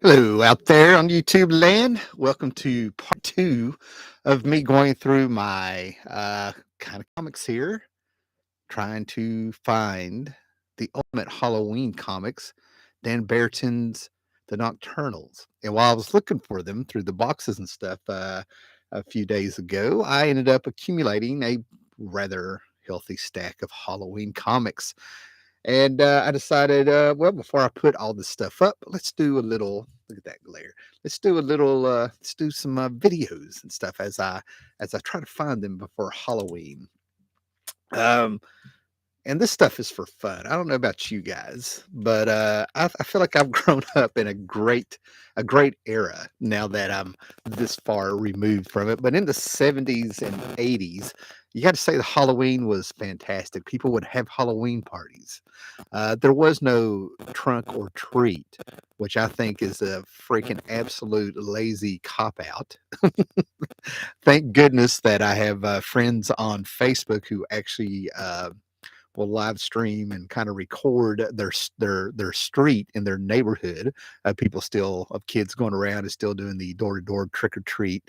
Hello out there on YouTube land. Welcome to part two of me going through my kind of comics here, trying to find the ultimate Halloween comics, Dan Barreton's The Nocturnals. And while I was looking for them through the boxes and stuff a few days ago, I ended up accumulating a rather healthy stack of Halloween comics. And I decided, well, before I put all this stuff up, let's do a little. Look at that glare. Let's do a little. Let's do some videos and stuff as I try to find them before Halloween. Um, and this stuff is for fun. I don't know about you guys, but I feel like I've grown up in a great era now that I'm this far removed from it. But in the 70s and 80s, you got to say the Halloween was fantastic. People would have Halloween parties. There was no trunk or treat, which I think is a freaking absolute lazy cop out. Thank goodness that I have friends on Facebook who actually will live stream and kind of record their street in their neighborhood. People still of kids going around and still doing the door to door trick or treat,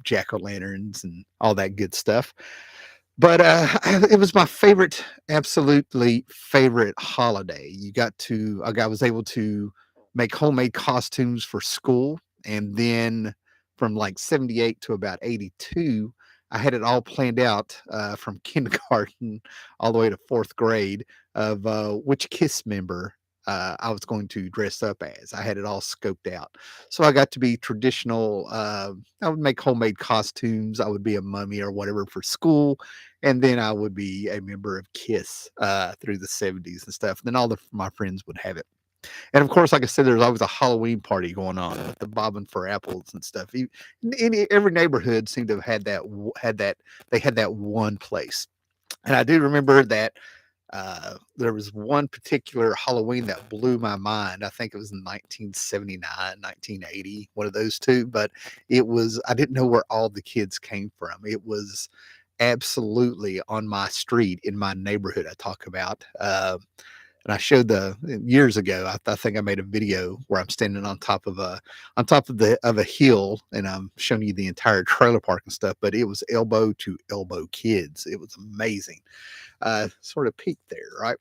jack o' lanterns and all that good stuff. But it was my favorite, absolutely favorite holiday. I was able to make homemade costumes for school, and then from like 78 to about 82, I had it all planned out from kindergarten all the way to fourth grade of which KISS member I was going to dress up as. I had it all scoped out. So I got to be traditional. I would make homemade costumes. I would be a mummy or whatever for school. And then I would be a member of KISS through the 70s and stuff. And then my friends would have it. And of course, like I said, there's always a Halloween party going on with the bobbing for apples and stuff. Every neighborhood seemed to have they had that one place. And I do remember that there was one particular Halloween that blew my mind. I think it was in 1979, 1980, one of those two. But I didn't know where all the kids came from. It was absolutely on my street in my neighborhood I talk about. And I showed the years ago. I think I made a video where I'm standing on top of a hill, and I'm showing you the entire trailer park and stuff. But it was elbow to elbow kids. It was amazing. Sort of peaked there, right?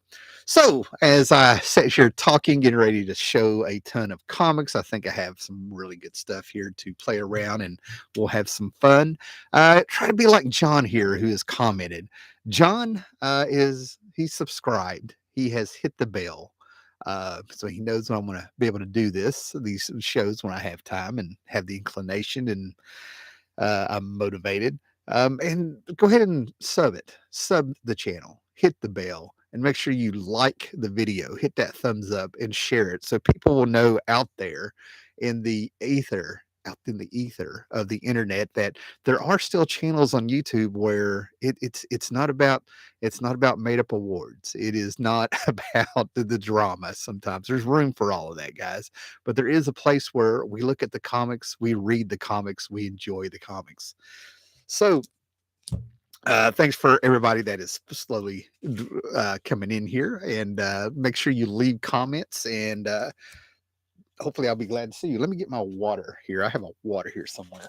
So as I sat here talking, getting ready to show a ton of comics, I think I have some really good stuff here to play around, and we'll have some fun. Try to be like John here, who has commented. John he's subscribed. He has hit the bell. So he knows I'm going to be able to do these shows when I have time and have the inclination, and I'm motivated. And go ahead and sub the channel, hit the bell, and make sure you like the video, hit that thumbs up, and share it so people will know in the out in the ether of the internet, that there are still channels on YouTube where it's not about made up awards. It is not about the drama. Sometimes there's room for all of that, guys, but there is a place where we look at the comics, we read the comics, we enjoy the comics. So thanks for everybody that is slowly coming in here, and make sure you leave comments, and hopefully I'll be glad to see you. Let me get my water here. I have a water here somewhere.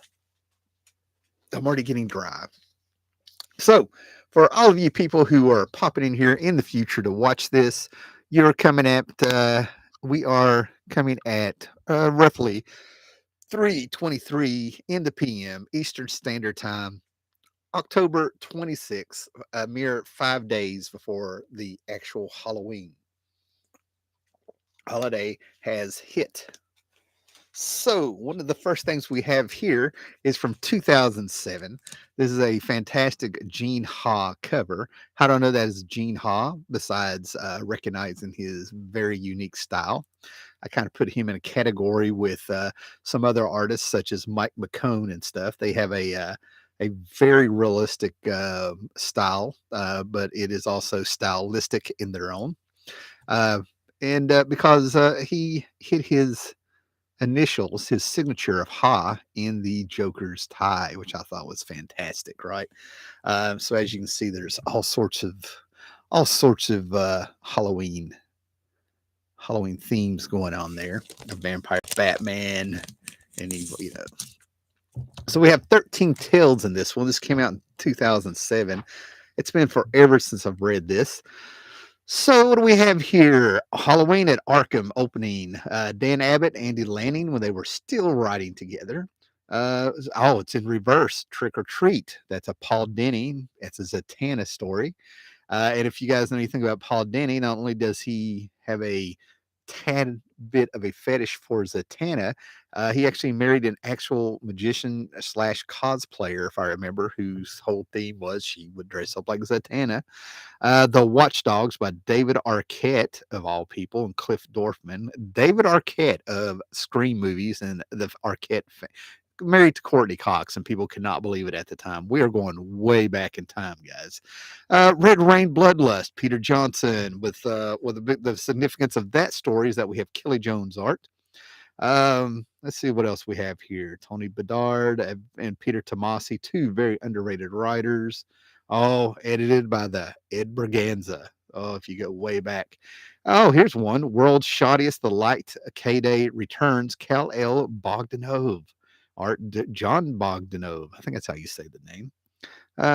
I'm already getting dry. So for all of you people who are popping in here in the future to watch this, we are coming at roughly 3:23 in the PM Eastern Standard Time, October 26th, a mere 5 days before the actual Halloween holiday has hit. So, one of the first things we have here is from 2007. This is a fantastic Gene Ha cover. How do I know that is Gene Ha, besides recognizing his very unique style? I kind of put him in a category with some other artists, such as Mike McCone and stuff. They have a very realistic style, but it is also stylistic in their own. Uh, and because he hit his initials, his signature of Ha in the Joker's tie, which I thought was fantastic, right? So as you can see, there's all sorts of Halloween themes going on there. A vampire, Batman, and evil, you know. So we have 13 Tales in this one. This came out in 2007. It's been forever since I've read this. So what do we have here? Halloween at Arkham opening. Dan Abbott, Andy Lanning, when they were still writing together. It's in reverse. Trick or Treat. That's a Paul Dini. It's a Zatanna story. And if you guys know anything about Paul Dini, not only does he have a tad bit of a fetish for Zatanna, he actually married an actual magician slash cosplayer, if I remember, whose whole theme was she would dress up like Zatanna. The Watchdogs by David Arquette, of all people, and Cliff Dorfman. David Arquette of Scream movies and the Arquette married to Courtney Cox, and people could not believe it at the time. We are going way back in time, guys. Red Rain Bloodlust, Peter Johnson, with the significance of that story is that we have Kelly Jones art. Let's see what else we have here. Tony Bedard and Peter Tomasi, two very underrated writers. Oh, edited by the Ed Braganza. Oh, if you go way back. Oh, here's one. World's Shoddiest, The Light K-Day Returns, Cal L. Bogdanov. Art John Bogdanov. I think that's how you say the name.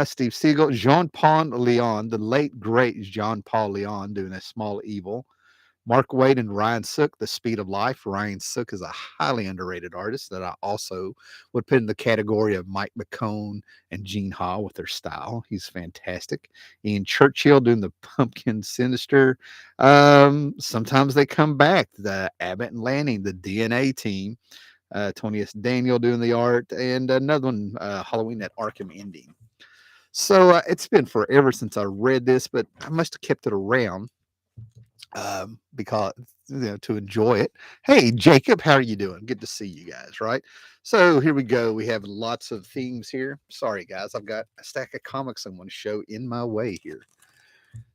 Steve Siegel, Jean-Paul Leon, the late great Jean-Paul Leon doing A Small Evil. Mark Waid and Ryan Sook, The Speed of Life. Ryan Sook is a highly underrated artist that I also would put in the category of Mike McCone and Gene Ha with their style. He's fantastic. Ian Churchill doing the Pumpkin Sinister. Sometimes they come back. The Abbott and Lanning, the DNA team. Tony S. Daniel doing the art. And another one, Halloween at Arkham ending. So it's been forever since I read this, but I must have kept it around because to enjoy it. Hey, Jacob, how are you doing? Good to see you guys, right? So here we go. We have lots of themes here. Sorry, guys, I've got a stack of comics I want to show in my way here.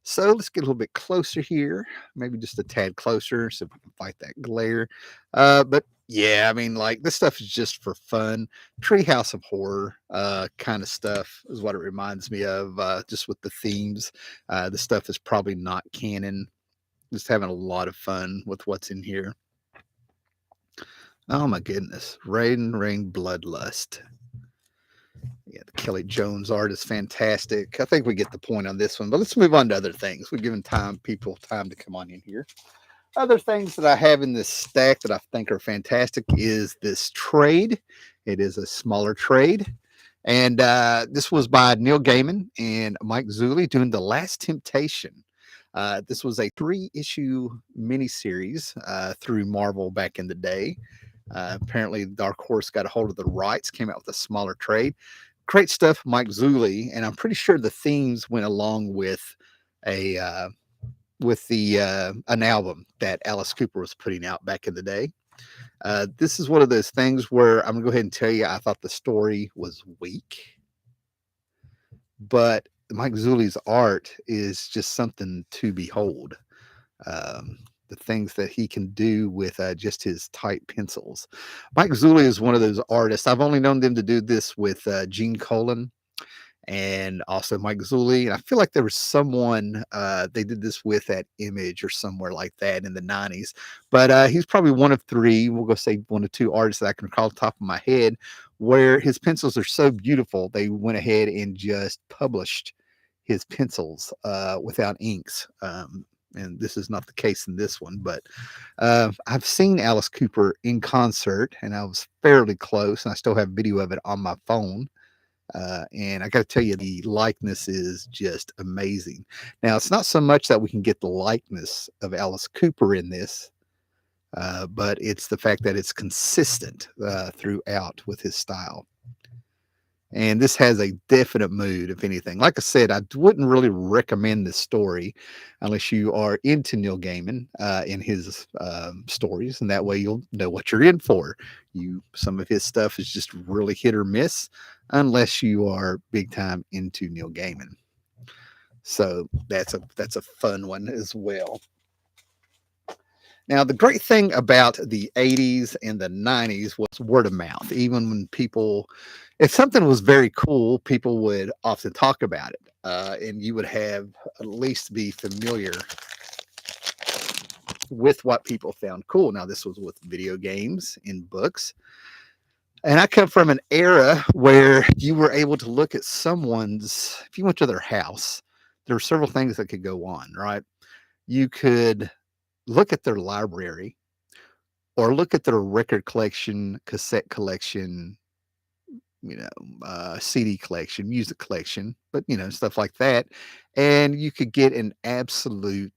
So let's get a little bit closer here, maybe just a tad closer so we can fight that glare. But yeah, I mean, like this stuff is just for fun. Treehouse of Horror kind of stuff is what it reminds me of, just with the themes. The stuff is probably not canon. Just having a lot of fun with what's in here. Oh my goodness. Rain Bloodlust. Yeah, the Kelly Jones art is fantastic. I think we get the point on this one, but let's move on to other things. We're giving people time to come on in here. Other things that I have in this stack that I think are fantastic is this trade. It is a smaller trade. And this was by Neil Gaiman and Mike Zulli doing The Last Temptation. This was a 3-issue miniseries through Marvel back in the day. Apparently, Dark Horse got a hold of the rights, came out with a smaller trade. Great stuff, Mike Zulli, and I'm pretty sure the themes went along with an album that Alice Cooper was putting out back in the day. This is one of those things where I'm gonna go ahead and tell you I thought the story was weak, but Mike Zulli's art is just something to behold. The things that he can do with just his tight pencils. Mike Zulli is one of those artists. I've only known them to do this with Gene Colan and also Mike Zulli. And I feel like there was someone they did this with at Image or somewhere like that in the 90s. But he's probably one of 3, we'll go say 1 or 2 artists that I can recall off the top of my head, where his pencils are so beautiful, they went ahead and just published his pencils without inks. And this is not the case in this one, but I've seen Alice Cooper in concert, and I was fairly close, and I still have video of it on my phone. And I got to tell you, the likeness is just amazing. Now, it's not so much that we can get the likeness of Alice Cooper in this, but it's the fact that it's consistent throughout with his style. And this has a definite mood, if anything. Like I said, I wouldn't really recommend this story unless you are into Neil Gaiman in his stories, and that way you'll know what you're in for. Some of his stuff is just really hit or miss, unless you are big time into Neil Gaiman. So that's a fun one as well. Now, the great thing about the 80s and the 90s was word of mouth. Even when if something was very cool, people would often talk about it. And you would have at least be familiar with what people found cool. Now, this was with video games and books. And I come from an era where you were able to look at someone's, if you went to their house, there were several things that could go on, right? You could look at their library or look at their record collection, cassette collection, CD collection, music collection, but stuff like that. And you could get an absolute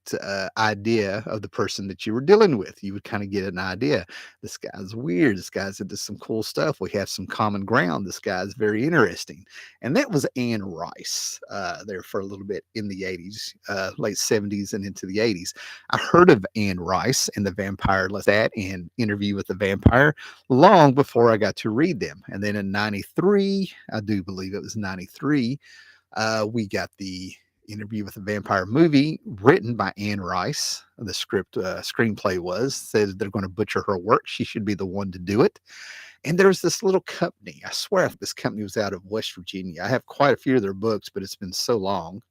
idea of the person that you were dealing with. You would kind of get an idea. This guy's weird. This guy's into some cool stuff. We have some common ground. This guy's very interesting. And that was Anne Rice there for a little bit in the 80s, late 70s and into the 80s. I heard of Anne Rice and the Vampire Lestat and Interview with the Vampire long before I got to read them. And then in 93, I do believe it was 93, we got the Interview with the Vampire movie written by Anne Rice. The screenplay says they're going to butcher her work. She should be the one to do it. And there's this little company. I swear this company was out of West Virginia. I have quite a few of their books, but it's been so long.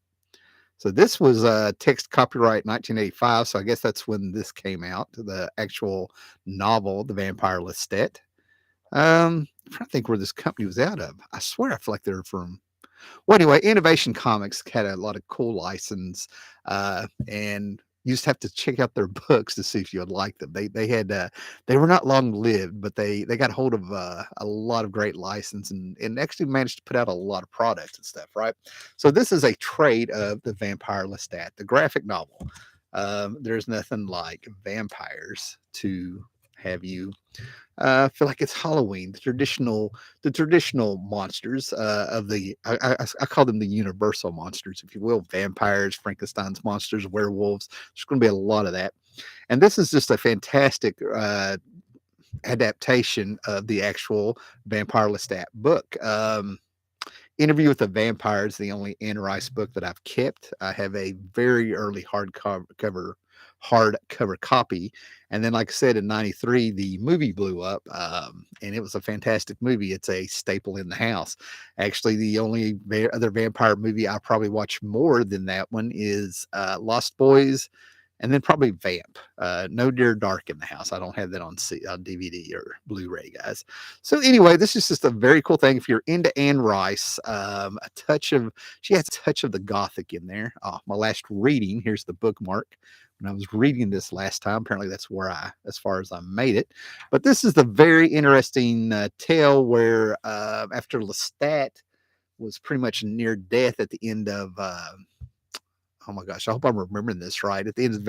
So this was text copyright 1985. So I guess that's when this came out, the actual novel, The Vampire Lestat. I'm trying to think where this company was out of. I swear I feel like they're from. Well, anyway, Innovation Comics had a lot of cool license, and you just have to check out their books to see if you would like them. They were not long lived, but they got hold of a lot of great license and actually managed to put out a lot of products and stuff, right? So this is a trade of the Vampire Lestat, the graphic novel. There's nothing like vampires to have you feel like it's Halloween. The traditional monsters of the I call them the universal monsters, if you will. Vampires, Frankenstein's monsters, werewolves. There's going to be a lot of that, and this is just a fantastic adaptation of the actual Vampire Lestat book. Interview with the Vampire is the only Anne Rice book that I've kept. I have a very early hardcover copy. And then, like I said, in 93, the movie blew up, and it was a fantastic movie. It's a staple in the house. Actually, the only other vampire movie I probably watch more than that one is Lost Boys, and then probably Vamp. No Dear Dark in the house. I don't have that on DVD or Blu-ray, guys. So anyway, this is just a very cool thing. If you're into Anne Rice, she has a touch of the Gothic in there. My last reading, here's the bookmark. When I was reading this last time, apparently that's where as far as I made it. But this is the very interesting tale where after Lestat was pretty much near death at the end of oh my gosh, I hope I'm remembering this right. At the end of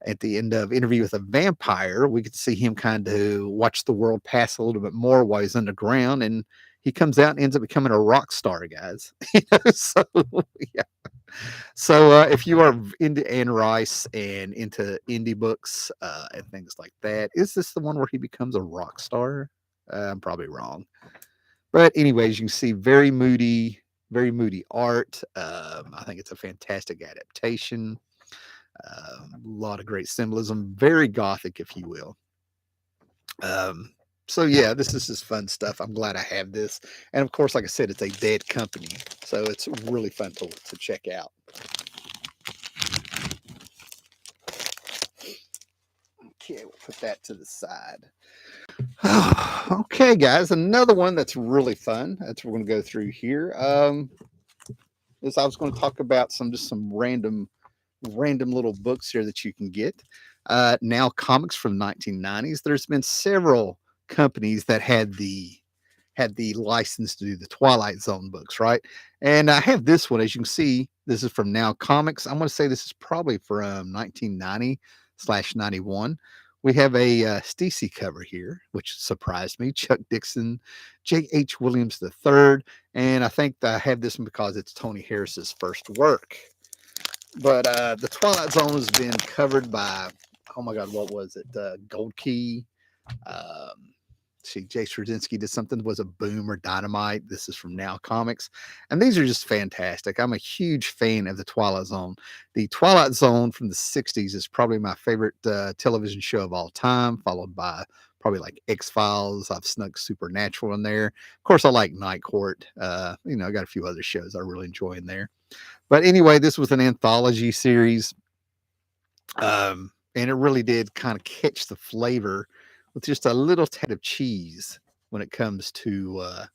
at the end of Interview with a Vampire, we could see him kind of watch the world pass a little bit more while he's underground, and he comes out and ends up becoming a rock star, guys. So yeah. So if you are into Anne Rice and into indie books and things like that, is this the one where he becomes a rock star? I'm probably wrong. But anyways, you can see very moody art. I think it's a fantastic adaptation. A lot of great symbolism, very Gothic, if you will. So yeah, this is just fun stuff. I'm glad I have this. And of course, like I said, it's a dead company. So it's really fun to check out. Okay, we'll put that to the side. Okay, guys, another one that's really fun. That's what we're going to go through here. Is I was going to talk about some random little books here that you can get. Now comics from 1990s. There's been several companies that had the license to do the Twilight Zone books, right? And I have this one, as you can see. This is from Now Comics. I'm going to say this is probably from 1990/91. We have a Stacy cover here, which surprised me. Chuck Dixon, J.H. Williams III, and I think I have this one because it's Tony Harris's first work. But the Twilight Zone has been covered by, oh my God, what was it? Gold Key. Jay Straczynski did something, was a Boom or Dynamite. This is from Now Comics. And these are just fantastic. I'm a huge fan of the Twilight Zone. The Twilight Zone from the 60s is probably my favorite television show of all time, followed by probably like X-Files. I've snuck Supernatural in there. Of course, I like Night Court. I got a few other shows I really enjoy in there. But anyway, this was an anthology series. And it really did kind of catch the flavor with just a little tad of cheese when it comes to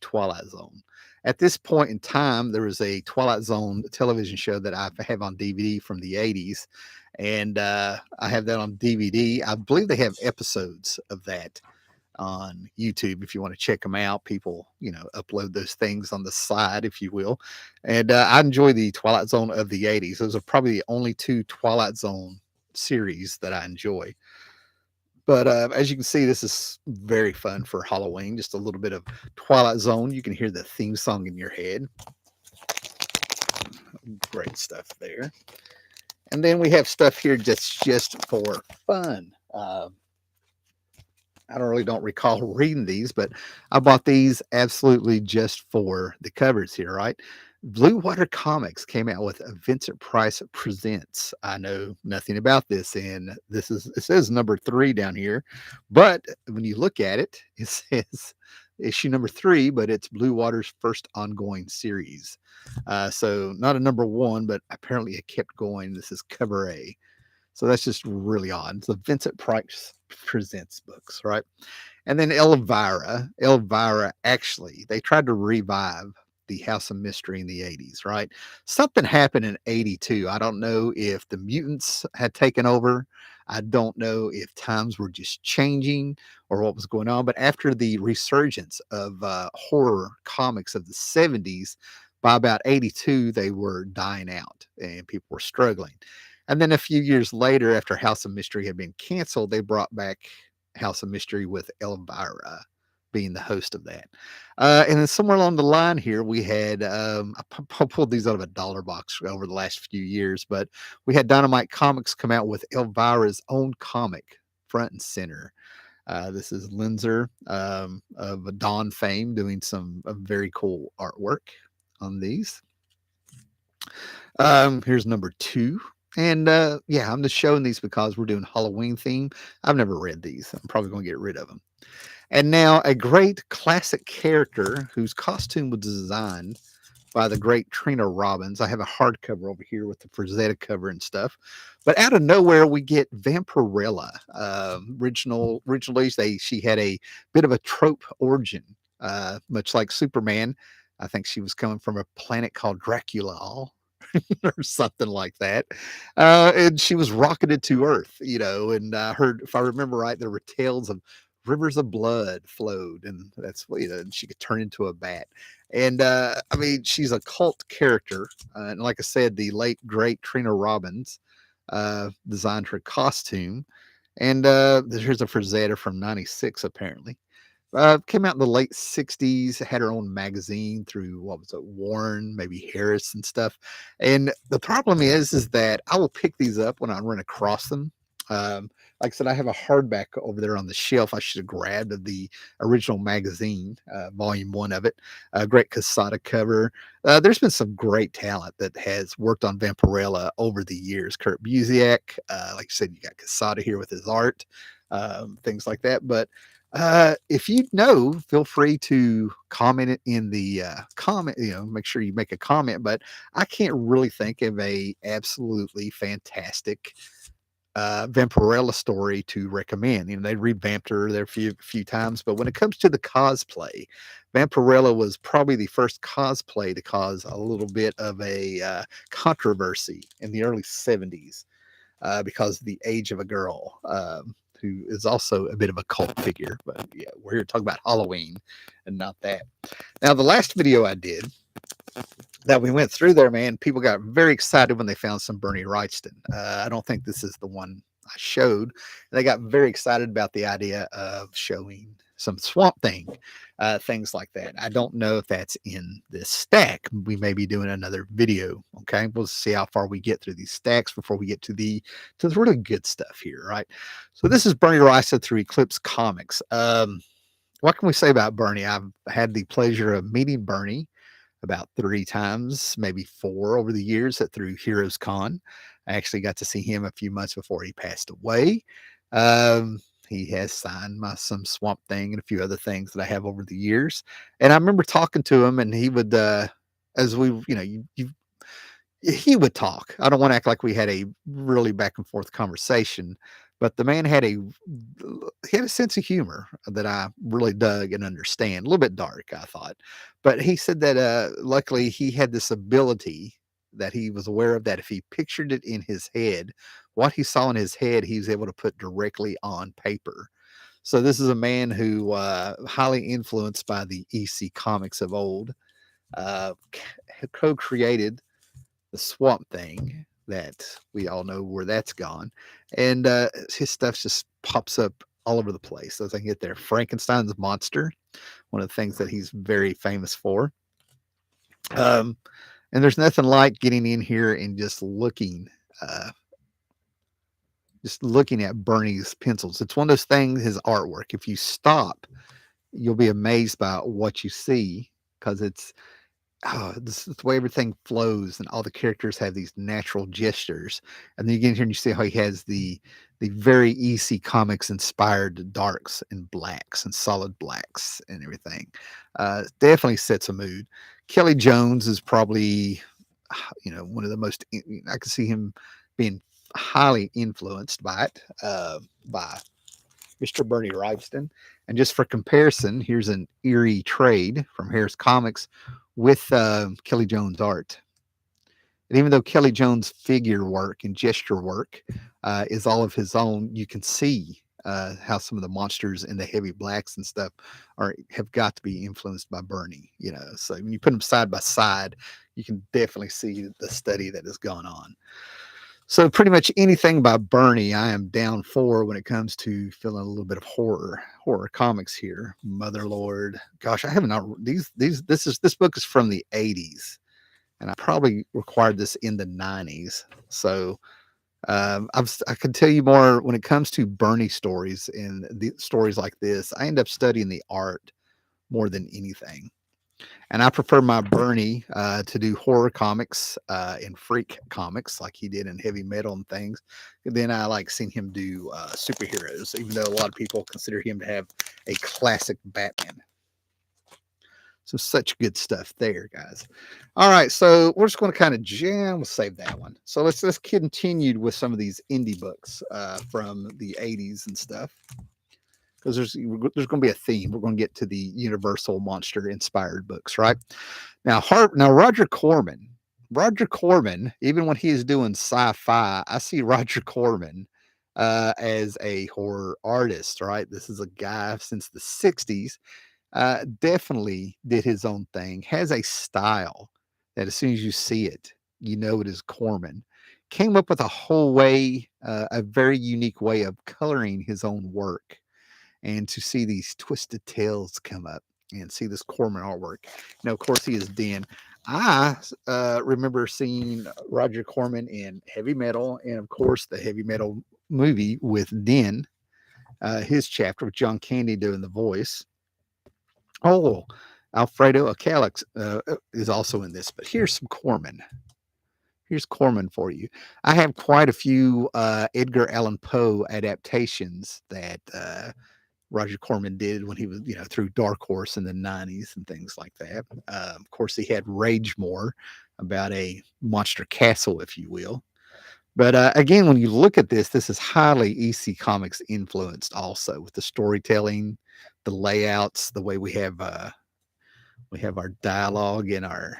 Twilight Zone. At this point in time, there was a Twilight Zone television show that I have on DVD from the 80s, and I have that on DVD. I believe they have episodes of that on YouTube if you want to check them out. People, upload those things on the side, if you will. And I enjoy the Twilight Zone of the 80s. Those are probably the only two Twilight Zone series that I enjoy. But as you can see, this is very fun for Halloween. Just a little bit of Twilight Zone. You can hear the theme song in your head. Great stuff there. And then we have stuff here just for fun. I don't recall reading these, but I bought these absolutely just for the covers here, right? Blue Water Comics came out with a Vincent Price Presents. I know nothing about this, and it says number 3 down here, but when you look at it, it says issue number 3, but it's Blue Water's first ongoing series. So not a number 1, but apparently it kept going. This is cover A. So that's just really odd. It's the Vincent Price Presents books, right? And then Elvira, actually, they tried to revive the House of Mystery in the 80s, right? Something happened in 82. I don't know if the mutants had taken over. I don't know if times were just changing or what was going on. But after the resurgence of horror comics of the 70s, by about 82, they were dying out and people were struggling. And then a few years later, after House of Mystery had been canceled, they brought back House of Mystery with Elvira being the host of that. And then somewhere along the line here, we had, I pulled these out of a dollar box over the last few years, but we had Dynamite Comics come out with Elvira's own comic, front and center. This is Linzer of Dawn fame doing some very cool artwork on these. Here's number 2. And yeah, I'm just showing these because we're doing Halloween theme. I've never read these. I'm probably going to get rid of them. And now a great classic character whose costume was designed by the great Trina Robbins. I have a hardcover over here with the Frazetta cover and stuff. But out of nowhere, we get Vampirella. Originally, she had a bit of a trope origin, much like Superman. I think she was coming from a planet called Dracula or something like that. And she was rocketed to Earth, and I heard, if I remember right, there were tales of rivers of blood flowed, and that's, and she could turn into a bat. And I mean, she's a cult character. And like I said, the late, great Trina Robbins designed her costume. And here's a Frazetta from 96, apparently. Came out in the late 60s, had her own magazine through, what was it, Warren, maybe Harris and stuff. And the problem is that I will pick these up when I run across them. Like I said, I have a hardback over there on the shelf. I should have grabbed the original magazine, volume 1 of it. Great Casada cover. There's been some great talent that has worked on Vampirella over the years. Kurt Busiek, like I said, you got Casada here with his art, things like that. But if you know, feel free to comment it in the comment, make sure you make a comment. But I can't really think of a absolutely fantastic Vampirella story to recommend. They revamped her there a few times, but when it comes to the cosplay, Vampirella was probably the first cosplay to cause a little bit of a controversy in the early 70s because of the age of a girl. Who is also a bit of a cult figure, but yeah, we're here to talk about Halloween and not that. Now, the last video I did that we went through there, man, people got very excited when they found some Bernie Wrightston. I don't think this is the one I showed. They got very excited about the idea of showing some Swamp Thing, things like that. I don't know if that's in this stack. We may be doing another video. Okay, we'll see how far we get through these stacks before we get to the really good stuff here, right? So this is Bernie Wrightson through Eclipse Comics. What can we say about Bernie? I've had the pleasure of meeting Bernie about 3 times, maybe 4 over the years through Heroes Con. I actually got to see him a few months before he passed away. He has signed some Swamp Thing and a few other things that I have over the years. And I remember talking to him, and he would, as we, he would talk. I don't want to act like we had a really back and forth conversation, but the man had a sense of humor that I really dug and understand. A little bit dark, I thought, but he said that luckily he had this ability that he was aware of, that if he pictured it in his head, what he saw in his head, he was able to put directly on paper. So this is a man who highly influenced by the EC comics of old, uh, co-created the Swamp Thing that we all know where that's gone, and his stuff just pops up all over the place. As I can get there, Frankenstein's monster, one of the things that he's very famous for. Um, and there's nothing like getting in here and uh, just looking at Bernie's pencils. It's one of those things. His artwork. If you stop, you'll be amazed by what you see, because this is the way everything flows, and all the characters have these natural gestures. And then you get in here and you see how he has the very EC comics inspired darks and blacks and solid blacks and everything. Definitely sets a mood. Kelly Jones is probably, one of the most. I can see him being highly influenced by it, by Mr. Bernie Wrightston. And just for comparison, here's an eerie trade from Harris Comics with Kelly Jones art. And even though Kelly Jones' figure work and gesture work is all of his own, you can see how some of the monsters and the heavy blacks and stuff have got to be influenced by Bernie. So when you put them side by side, you can definitely see the study that has gone on. So pretty much anything by Bernie, I am down for when it comes to feeling a little bit of horror comics here. Motherlord, gosh, I haven't this book is from the 80s, and I probably required this in the 90s. So I can tell you more when it comes to Bernie stories and the stories like this. I end up studying the art more than anything. And I prefer my Bernie to do horror comics and freak comics like he did in heavy metal and things. And then I like seeing him do superheroes, even though a lot of people consider him to have a classic Batman. So such good stuff there, guys. All right, so we're just going to kind of we'll save that one. So let's continue with some of these indie books from the 80s and stuff, because there's going to be a theme. We're going to get to the Universal monster inspired books, right? Now, Roger Corman. Roger Corman, even when he is doing sci-fi, I see Roger Corman as a horror artist, right? This is a guy since the 60s, definitely did his own thing, has a style that as soon as you see it, you know it is Corman. Came up with a very unique way of coloring his own work, and to see these twisted tales come up and see this Corman artwork. Of course, he is Den. I remember seeing Roger Corman in heavy metal, and of course, the heavy metal movie with Den, his chapter with John Candy doing the voice. Oh, Alfredo Acalix is also in this, but here's some Corman. Here's Corman for you. I have quite a few Edgar Allan Poe adaptations that Roger Corman did when he was, through Dark Horse in the 90s and things like that. Of course, he had Rage More, about a monster castle, if you will. But again, when you look at this is highly EC Comics influenced also, with the storytelling, the layouts, the way we have our dialogue and our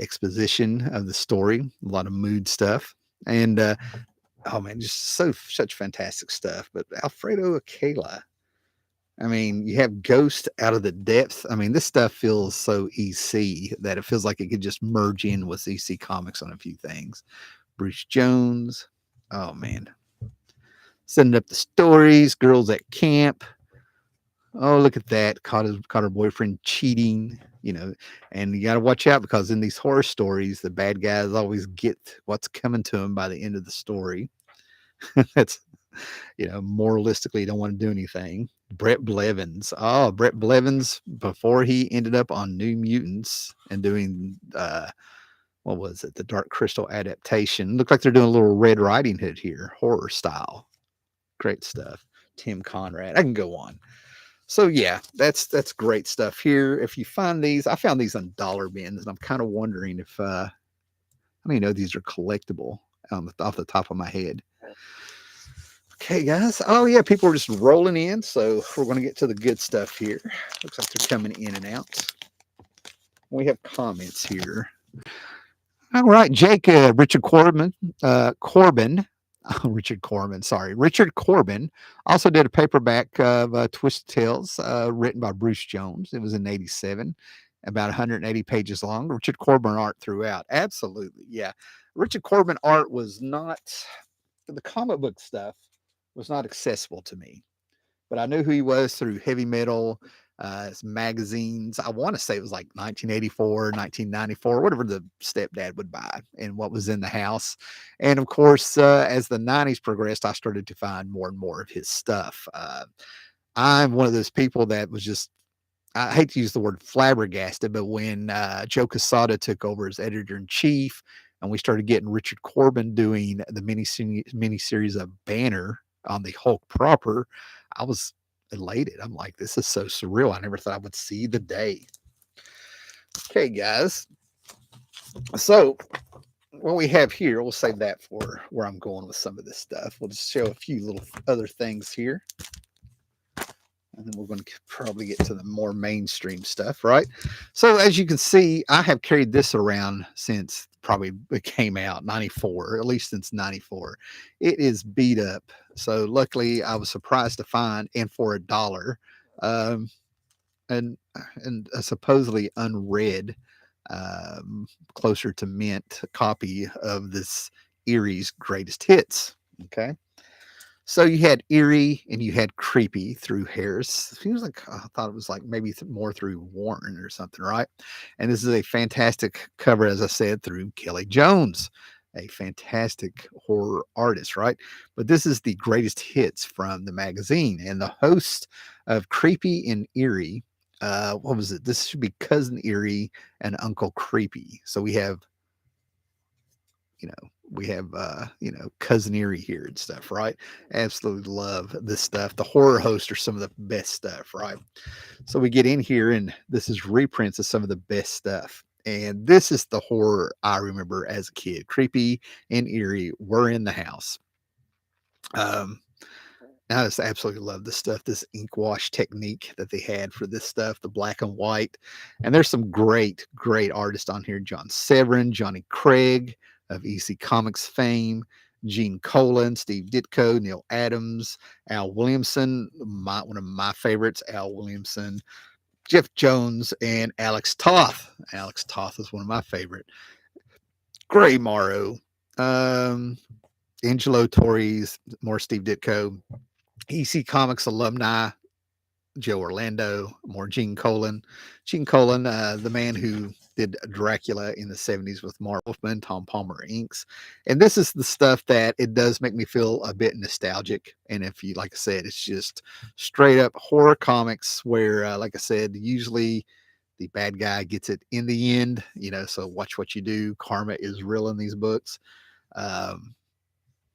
exposition of the story, a lot of mood stuff. And oh man, just such fantastic stuff. But Alfredo Acala, I mean, you have Ghost Out of the Depth. I mean, this stuff feels so EC that it feels like it could just merge in with EC Comics on a few things. Bruce Jones, oh man, setting up the stories, girls at camp. Oh, look at that! Caught her boyfriend cheating. And you got to watch out, because in these horror stories, the bad guys always get what's coming to them by the end of the story. That's, moralistically, you don't want to do anything. Brett Blevins. Oh, Brett Blevins, before he ended up on New Mutants and doing, what was it? The Dark Crystal adaptation. Looked like they're doing a little Red Riding Hood here, horror style. Great stuff. Tim Conrad. I can go on. So yeah, that's great stuff here. If you find these, I found these on dollar bins, and I'm kind of wondering if I don't even know these are collectible off the top of my head. Okay, guys. Oh, yeah, people are just rolling in, so we're going to get to the good stuff here. Looks like they're coming in and out. We have comments here. All right, Jake, Richard Corbin, Richard Corbin, sorry, Richard Corbin also did a paperback of Twisted Tales, written by Bruce Jones. It was in '87, about 180 pages long. Richard Corbin art throughout, absolutely, yeah. Richard Corbin art was not the comic book stuff was not accessible to me, but I knew who he was through heavy metal, magazines. I want to say it was like 1984, 1994, whatever the stepdad would buy and what was in the house. And of course, as the 90s progressed, I started to find more and more of his stuff. I'm one of those people that was just, I hate to use the word flabbergasted, but when Joe Quesada took over as editor in chief and we started getting Richard Corbin doing the miniseries of Banner on the Hulk proper, I was elated. I'm like, this is so surreal. I never thought I would see the day. Okay, guys. So what we have here, we'll save that for where I'm going with some of this stuff. We'll just show a few little other things here. And then we're going to probably get to the more mainstream stuff, right? So as you can see, I have carried this around since probably it came out, 94, at least since 94. It is beat up. So luckily I was surprised to find, and for $1, and a supposedly unread, closer to mint copy of this Erie's Greatest Hits. Okay. So you had eerie and you had creepy through Harris. It seems like I thought it was like maybe more through Warren or something, right? And this is a fantastic cover, as I said, through Kelly Jones, a fantastic horror artist, right? But this is the greatest hits from the magazine, and the host of Creepy and Eerie. What was it? This should be Cousin Eerie and Uncle Creepy. So we have, Cousin Eerie here and stuff, right? Absolutely love this stuff. The horror hosts are some of the best stuff, right? So we get in here, and this is reprints of some of the best stuff. And this is the horror I remember as a kid. Creepy and Eerie were in the house. I just absolutely love this stuff, this ink wash technique that they had for this stuff, the black and white. And there's some great, great artists on here. John Severin, Johnny Craig of EC Comics fame, Gene Colan, Steve Ditko, Neil Adams, Al Williamson, one of my favorites, Al Williamson, Jeff Jones, and Alex Toth. Alex Toth is one of my favorite. Gray Morrow, Angelo Torres, more Steve Ditko, EC Comics alumni, Joe Orlando, more Gene Colan. Gene Colan, the man who did Dracula in the 70s with Mark Wolfman, Tom Palmer inks. And this is the stuff that it does make me feel a bit nostalgic. And if you, like I said, it's just straight up horror comics where, like I said, usually the bad guy gets it in the end, so watch what you do. Karma is real in these books.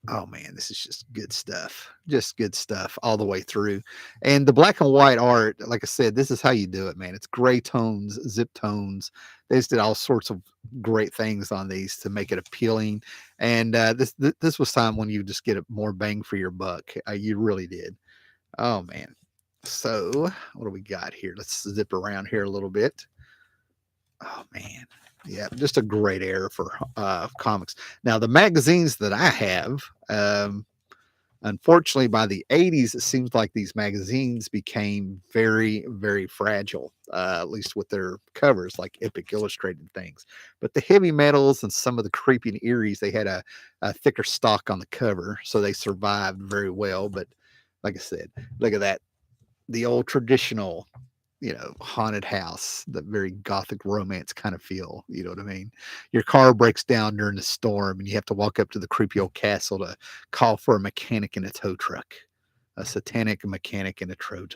Oh man, this is just good stuff all the way through. And the black and white art, like I said, this is how you do it, man. It's gray tones, zip tones. They just did all sorts of great things on these to make it appealing. And this was time when you just get a more bang for your buck. You really did. Oh man. So what do we got here? Let's zip around here a little bit. Oh man. Yeah, just a great era for comics. Now, the magazines that I have, unfortunately, by the 80s, it seems like these magazines became very, very fragile, at least with their covers, like Epic Illustrated things. But the heavy metals and some of the creepy and eerie's, they had a thicker stock on the cover, so they survived very well. But like I said, look at that. The old traditional haunted house, the very gothic romance kind of feel. You know what I mean? Your car breaks down during the storm and you have to walk up to the creepy old castle to call for a mechanic in a tow truck, a satanic mechanic in a tow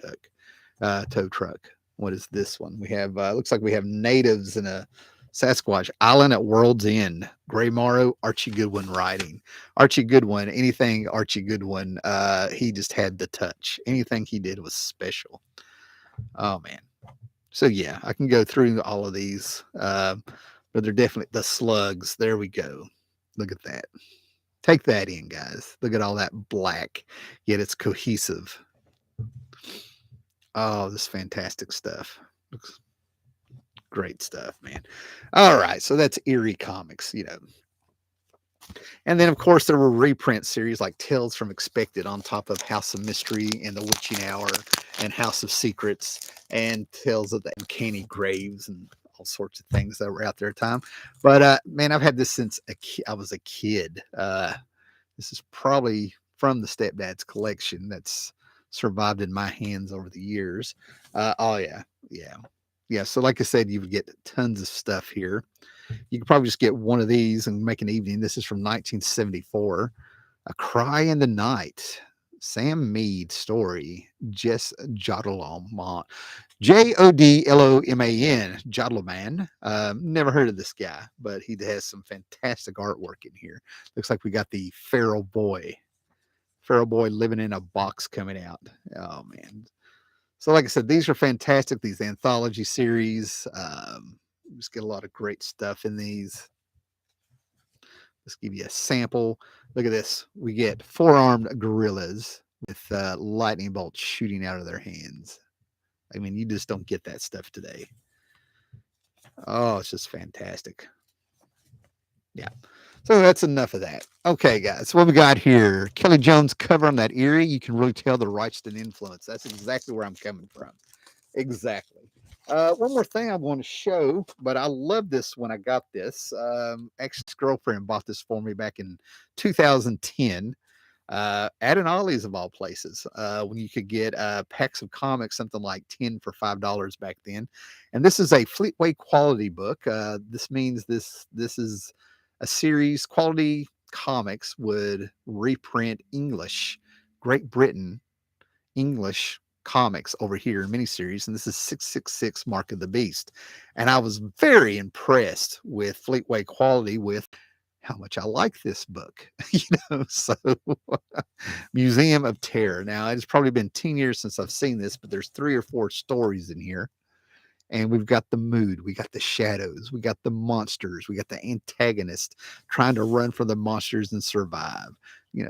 truck. What is this one? We have, looks like we have natives in a Sasquatch Island at World's End. Gray Morrow, Archie Goodwin writing. Archie Goodwin, anything Archie Goodwin, he just had the touch. Anything he did was special. Oh man. So yeah, I can go through all of these. but they're definitely the slugs. There we go. Look at that. Take that in, guys. Look at all that black, yet it's cohesive. Oh, this fantastic stuff. Looks great stuff, man. All right, so that's Eerie Comics, you know. And then, of course, there were reprint series like Tales from Expected on top of House of Mystery and The Witching Hour and House of Secrets and Tales of the Uncanny Graves and all sorts of things that were out there at the time. But man, I've had this since I was a kid. This is probably from the stepdad's collection that's survived in my hands over the years. Oh yeah, yeah, yeah. So like I said, you would get tons of stuff here. You could probably just get one of these and make an evening. This is from 1974. A Cry in the Night. Sam Mead story. Jess Jodloman. Jodloman. Jodloman. Never heard of this guy, but he has some fantastic artwork in here. Looks like we got the Feral Boy. Feral Boy living in a box coming out. Oh, man. So, like I said, these are fantastic. These anthology series. Just get a lot of great stuff in these. Let's give you a sample. Look at this. We get four-armed gorillas with lightning bolts shooting out of their hands. I mean, you just don't get that stuff today. Oh, it's just fantastic. Yeah. So that's enough of that. Okay, guys. What we got here? Kelly Jones cover on that Eerie. You can really tell the Reichton influence. That's exactly where I'm coming from. Exactly. One more thing I want to show, but I love this when I got this. Ex-girlfriend bought this for me back in 2010 at an Ollie's of all places, when you could get packs of comics, something like 10 for $5 back then. And this is a Fleetway quality book. This means this is a series. Quality Comics would reprint English, Great Britain English comics over here in miniseries, and this is 666 Mark of the Beast. And I was very impressed with Fleetway quality, with how much I like this book. So Museum of Terror. Now, it's probably been 10 years since I've seen this, but there's 3 or 4 stories in here. And we've got the mood, we got the shadows, we got the monsters, we got the antagonist trying to run from the monsters and survive.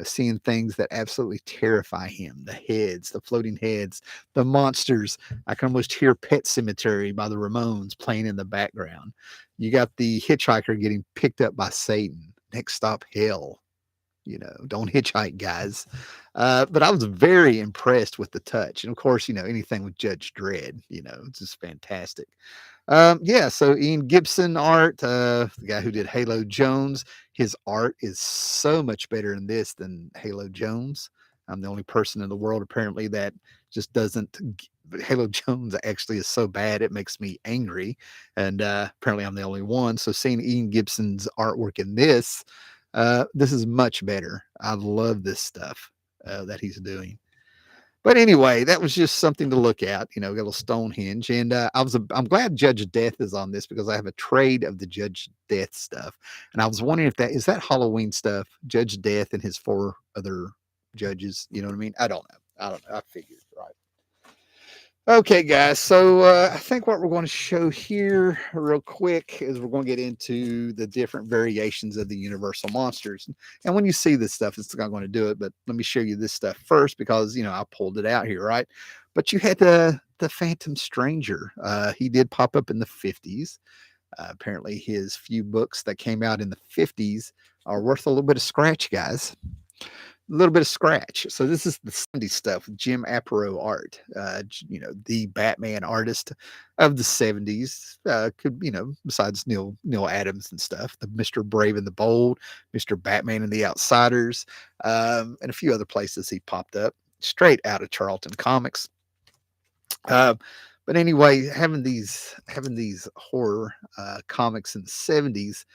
Seeing things that absolutely terrify him, the heads, the floating heads, the monsters. I can almost hear Pet Cemetery by the Ramones playing in the background. You got the hitchhiker getting picked up by Satan. Next stop, hell. Don't hitchhike, guys. But I was very impressed with the touch. And of course, anything with Judge Dredd, it's just fantastic. Yeah, so Ian Gibson art, the guy who did Halo Jones, his art is so much better in this than Halo Jones. I'm the only person in the world apparently that just doesn't. Halo Jones actually is so bad it makes me angry, and apparently I'm the only one. So seeing Ian Gibson's artwork in this is much better. I love this stuff that he's doing. But anyway, that was just something to look at, got a little Stonehenge. And I'm glad Judge Death is on this because I have a trade of the Judge Death stuff. And I was wondering if is that Halloween stuff, Judge Death and his 4 other judges. You know what I mean? I don't know. I figured, right. Okay, guys. So I think what we're going to show here real quick is we're going to get into the different variations of the Universal monsters. And when you see this stuff, it's not going to do it. But let me show you this stuff first because, I pulled it out here, right? But you had the Phantom Stranger. He did pop up in the 50s. Apparently, his few books that came out in the 50s are worth a little bit of scratch, guys. A little bit of scratch. So this is the 70s stuff with Jim Aparo art. The Batman artist of the 70s. Could, besides Neil Adams and stuff, the Mr. Brave and the Bold, Mr. Batman and the Outsiders, and a few other places he popped up straight out of Charlton Comics. But anyway, having these horror comics in the 70s,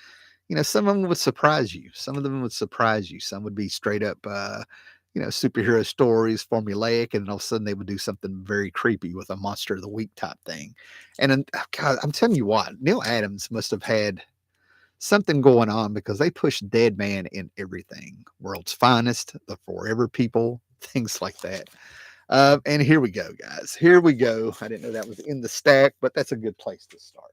some of them would surprise you. Some of them would surprise you. Some would be straight up, superhero stories, formulaic, and all of a sudden they would do something very creepy with a Monster of the Week type thing. And God, I'm telling you what, Neil Adams must have had something going on because they pushed Dead Man in everything. World's Finest, The Forever People, things like that. And here we go, guys. Here we go. I didn't know that was in the stack, but that's a good place to start.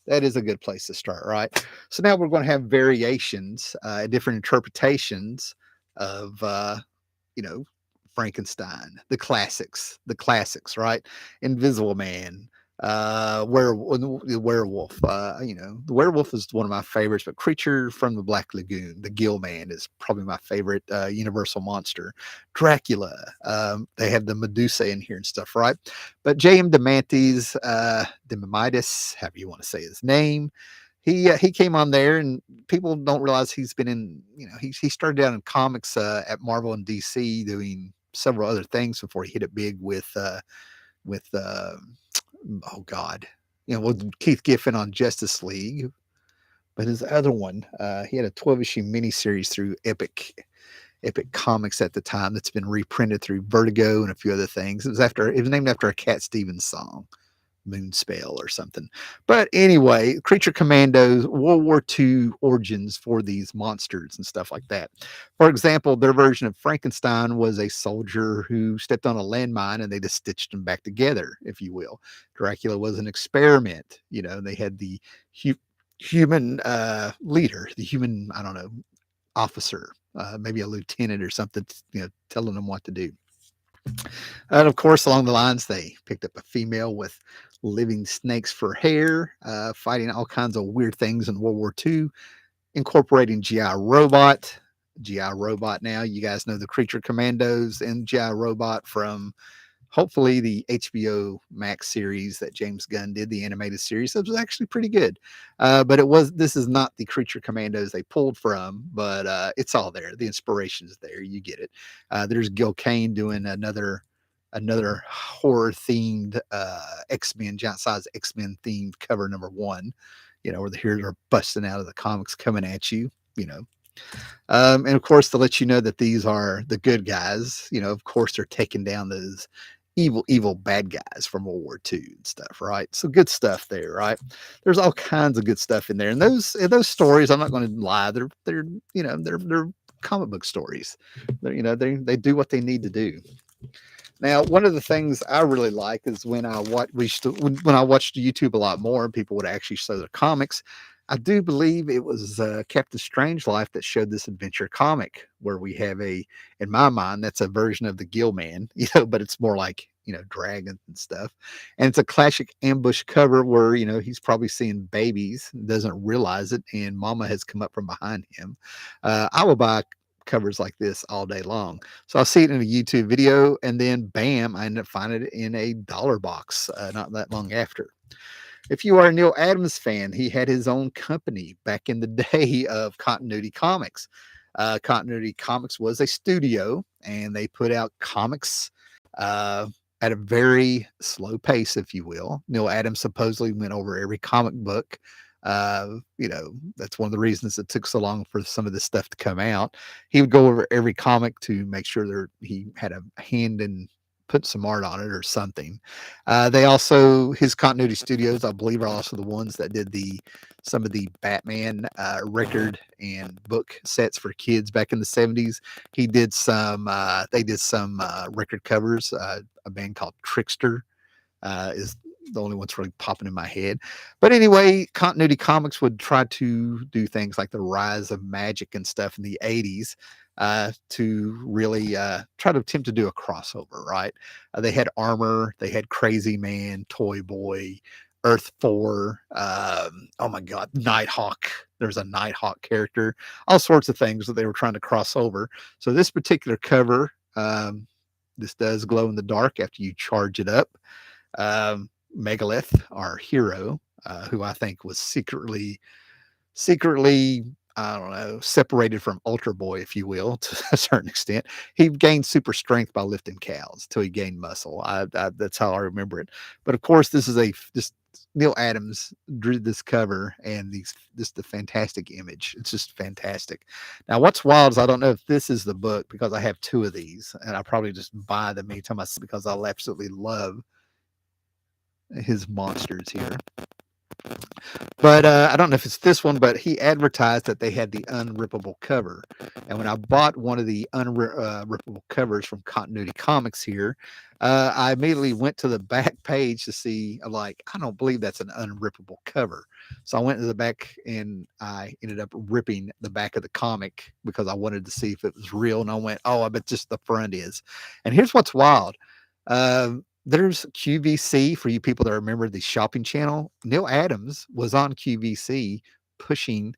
that is a good place to start, right? So now we're going to have variations, different interpretations of you know, Frankenstein, the classics, right? Invisible Man, werewolf. The werewolf is one of my favorites, but Creature from the Black Lagoon, the Gill Man, is probably my favorite Universal monster. Dracula, they have the Medusa in here and stuff, right? But J.M. Demamitis, however you want to say his name, he came on there, and people don't realize he's been in. He started out in comics at Marvel and DC, doing several other things before he hit it big with oh god, with Keith Giffen on Justice League. But his other one, he had a 12-issue miniseries through Epic Comics at the time that's been reprinted through Vertigo and a few other things. It was named after a Cat Stevens song. Moonspell or something. But anyway, Creature Commandos, World War II origins for these monsters and stuff like that. For example, their version of Frankenstein was a soldier who stepped on a landmine and they just stitched him back together, if you will. Dracula was an experiment. They had the human leader, the human, I don't know, officer, maybe a lieutenant or something, telling them what to do. And of course, along the lines, they picked up a female with living snakes for hair, fighting all kinds of weird things in World War II, incorporating GI Robot. GI Robot now, you guys know the Creature Commandos and GI Robot from hopefully the HBO Max series that James Gunn did, the animated series. It was actually pretty good. But this is not the Creature Commandos they pulled from, but it's all there. The inspiration is there. You get it. There's Gil Kane doing another horror themed X-Men, giant size X-Men themed cover number 1, where the heroes are busting out of the comics coming at you, and of course, to let you know that these are the good guys, of course, they're taking down those evil bad guys from World War II and stuff, right? So good stuff there, right? There's all kinds of good stuff in there, and those stories, I'm not going to lie, they're comic book stories. They do what they need to do. Now, one of the things I really like is when I watched YouTube a lot more, and people would actually show their comics. I do believe it was Captain Strangelove that showed this adventure comic where we have in my mind, that's a version of the Gill Man, but it's more like, dragons and stuff. And it's a classic ambush cover where, he's probably seeing babies, doesn't realize it, and mama has come up from behind him. I will buy covers like this all day long. So I'll see it in a YouTube video, and then bam, I end up finding it in a dollar box not that long after. If you are a Neil Adams fan, he had his own company back in the day of Continuity Comics. Continuity Comics was a studio, and they put out comics at a very slow pace, if you will. Neil Adams supposedly went over every comic book. That's one of the reasons it took so long for some of this stuff to come out. He would go over every comic to make sure he had a hand in put some art on it or something. His Continuity Studios, I believe, are also the ones that did some of the Batman record and book sets for kids back in the 70s. They did some record covers. A band called Trickster is the only one's really popping in my head. But anyway, Continuity Comics would try to do things like the rise of magic and stuff in the 80s to really try to attempt to do a crossover, right? They had Armor, they had Crazy Man, Toy Boy, Earth 4, oh my God, Nighthawk. There's a Nighthawk character, all sorts of things that they were trying to cross over. So this particular cover, this does glow in the dark after you charge it up. Megalith, our hero, who I think was secretly, I don't know, separated from Ultra Boy, if you will, to a certain extent. He gained super strength by lifting cows till he gained muscle. That's how I remember it. But of course, this is just Neil Adams drew this cover, and the fantastic image. It's just fantastic. Now, what's wild is I don't know if this is the book, because I have 2 of these, and I probably just buy them anytime I see, because I'll absolutely love his monsters here. But I don't know if it's this one, but he advertised that they had the unrippable cover. And when I bought one of the unrippable covers from Continuity Comics here, I immediately went to the back page to see, like, I don't believe that's an unrippable cover. So I went to the back and I ended up ripping the back of the comic because I wanted to see if it was real. And I went, oh, I bet just the front is. And here's what's wild. There's QVC for you people that remember the shopping channel. Neil Adams was on QVC pushing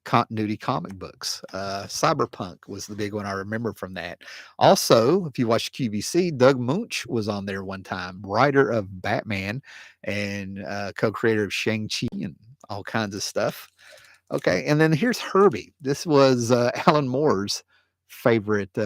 continuity comic books. Cyberpunk was the big one I remember from that. Also, if you watch QVC, Doug Munch was on there one time, writer of Batman and co-creator of Shang-Chi and all kinds of stuff. Okay, and then here's Herbie. This was Alan Moore's favorite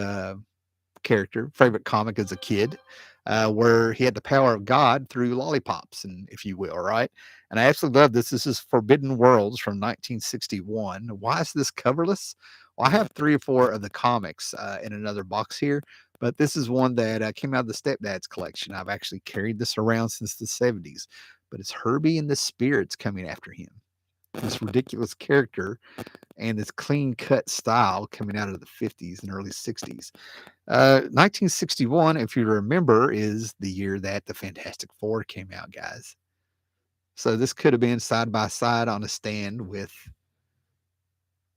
character, favorite comic as a kid, where he had the power of God through lollipops, and if you will, right? And I absolutely love this. This is Forbidden Worlds from 1961. Why is this coverless? Well, I have 3 or 4 of the comics in another box here, but this is one that came out of the Stepdad's collection. I've actually carried this around since the 70s, but it's Herbie and the spirits coming after him. This ridiculous character and this clean cut style coming out of the 50s and early 60s. 1961, if you remember, is the year that the Fantastic Four came out, guys. So this could have been side by side on a stand with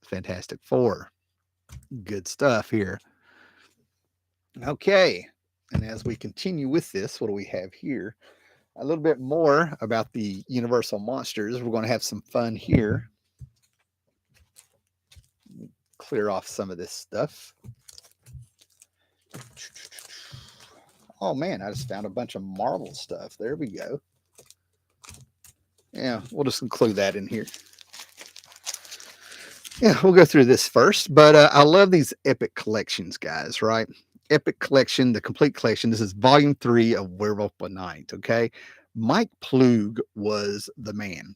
Fantastic Four. Good stuff here. Okay. And as we continue with this, what do we have here? A little bit more about the Universal Monsters. We're going to have some fun here. Clear off some of this stuff. Oh man, I just found a bunch of Marvel stuff. There we go. Yeah, we'll just include that in here. Yeah, we'll go through this first, but I love these epic collections, guys, right? Epic collection, the complete collection. This is volume 3 of Werewolf by Night, okay? Mike Plug was the man.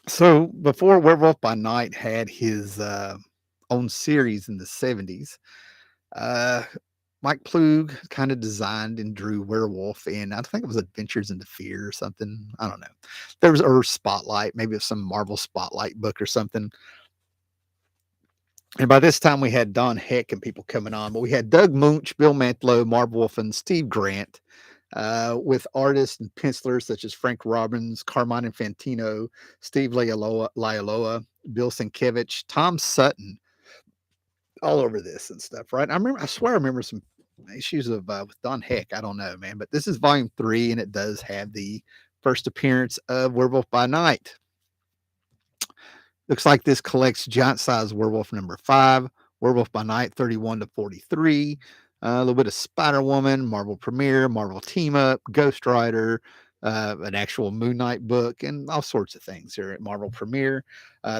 So before Werewolf by Night had his own series in the 70s, uh, Mike Plug kind of designed and drew Werewolf, and I think it was Adventures into Fear or something. I don't know. There was Earth Spotlight, maybe it was some Marvel Spotlight book or something. And by this time, we had Don Heck and people coming on, but we had Doug Munch, Bill Mantlo, Marv Wolf, and Steve Grant, with artists and pencilers such as Frank Robbins, Carmine Infantino, Steve Laialoa, Bill Sienkiewicz, Tom Sutton, all over this and stuff, right? I swear I remember some issues of with Don Heck. I don't know, man, but this is volume 3, and it does have the first appearance of Werewolf by Night. Looks like this collects giant size Werewolf number 5, Werewolf by Night 31 to 43, a little bit of Spider Woman, Marvel Premiere, Marvel Team Up, Ghost Rider, an actual Moon Knight book, and all sorts of things here at Marvel Premiere.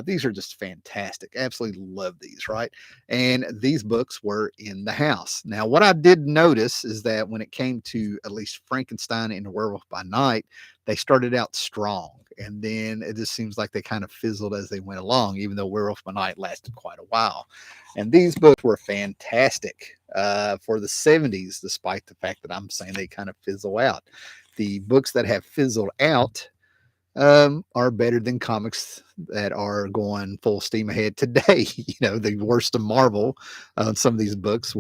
These are just fantastic. Absolutely love these, right? And these books were in the house. Now, what I did notice is that when it came to at least Frankenstein and Werewolf by Night, they started out strong. And then it just seems like they kind of fizzled as they went along, even though Werewolf by Night lasted quite a while. And these books were fantastic for the 70s, despite the fact that I'm saying they kind of fizzle out. The books that have fizzled out are better than comics that are going full steam ahead today. The worst of Marvel, some of these books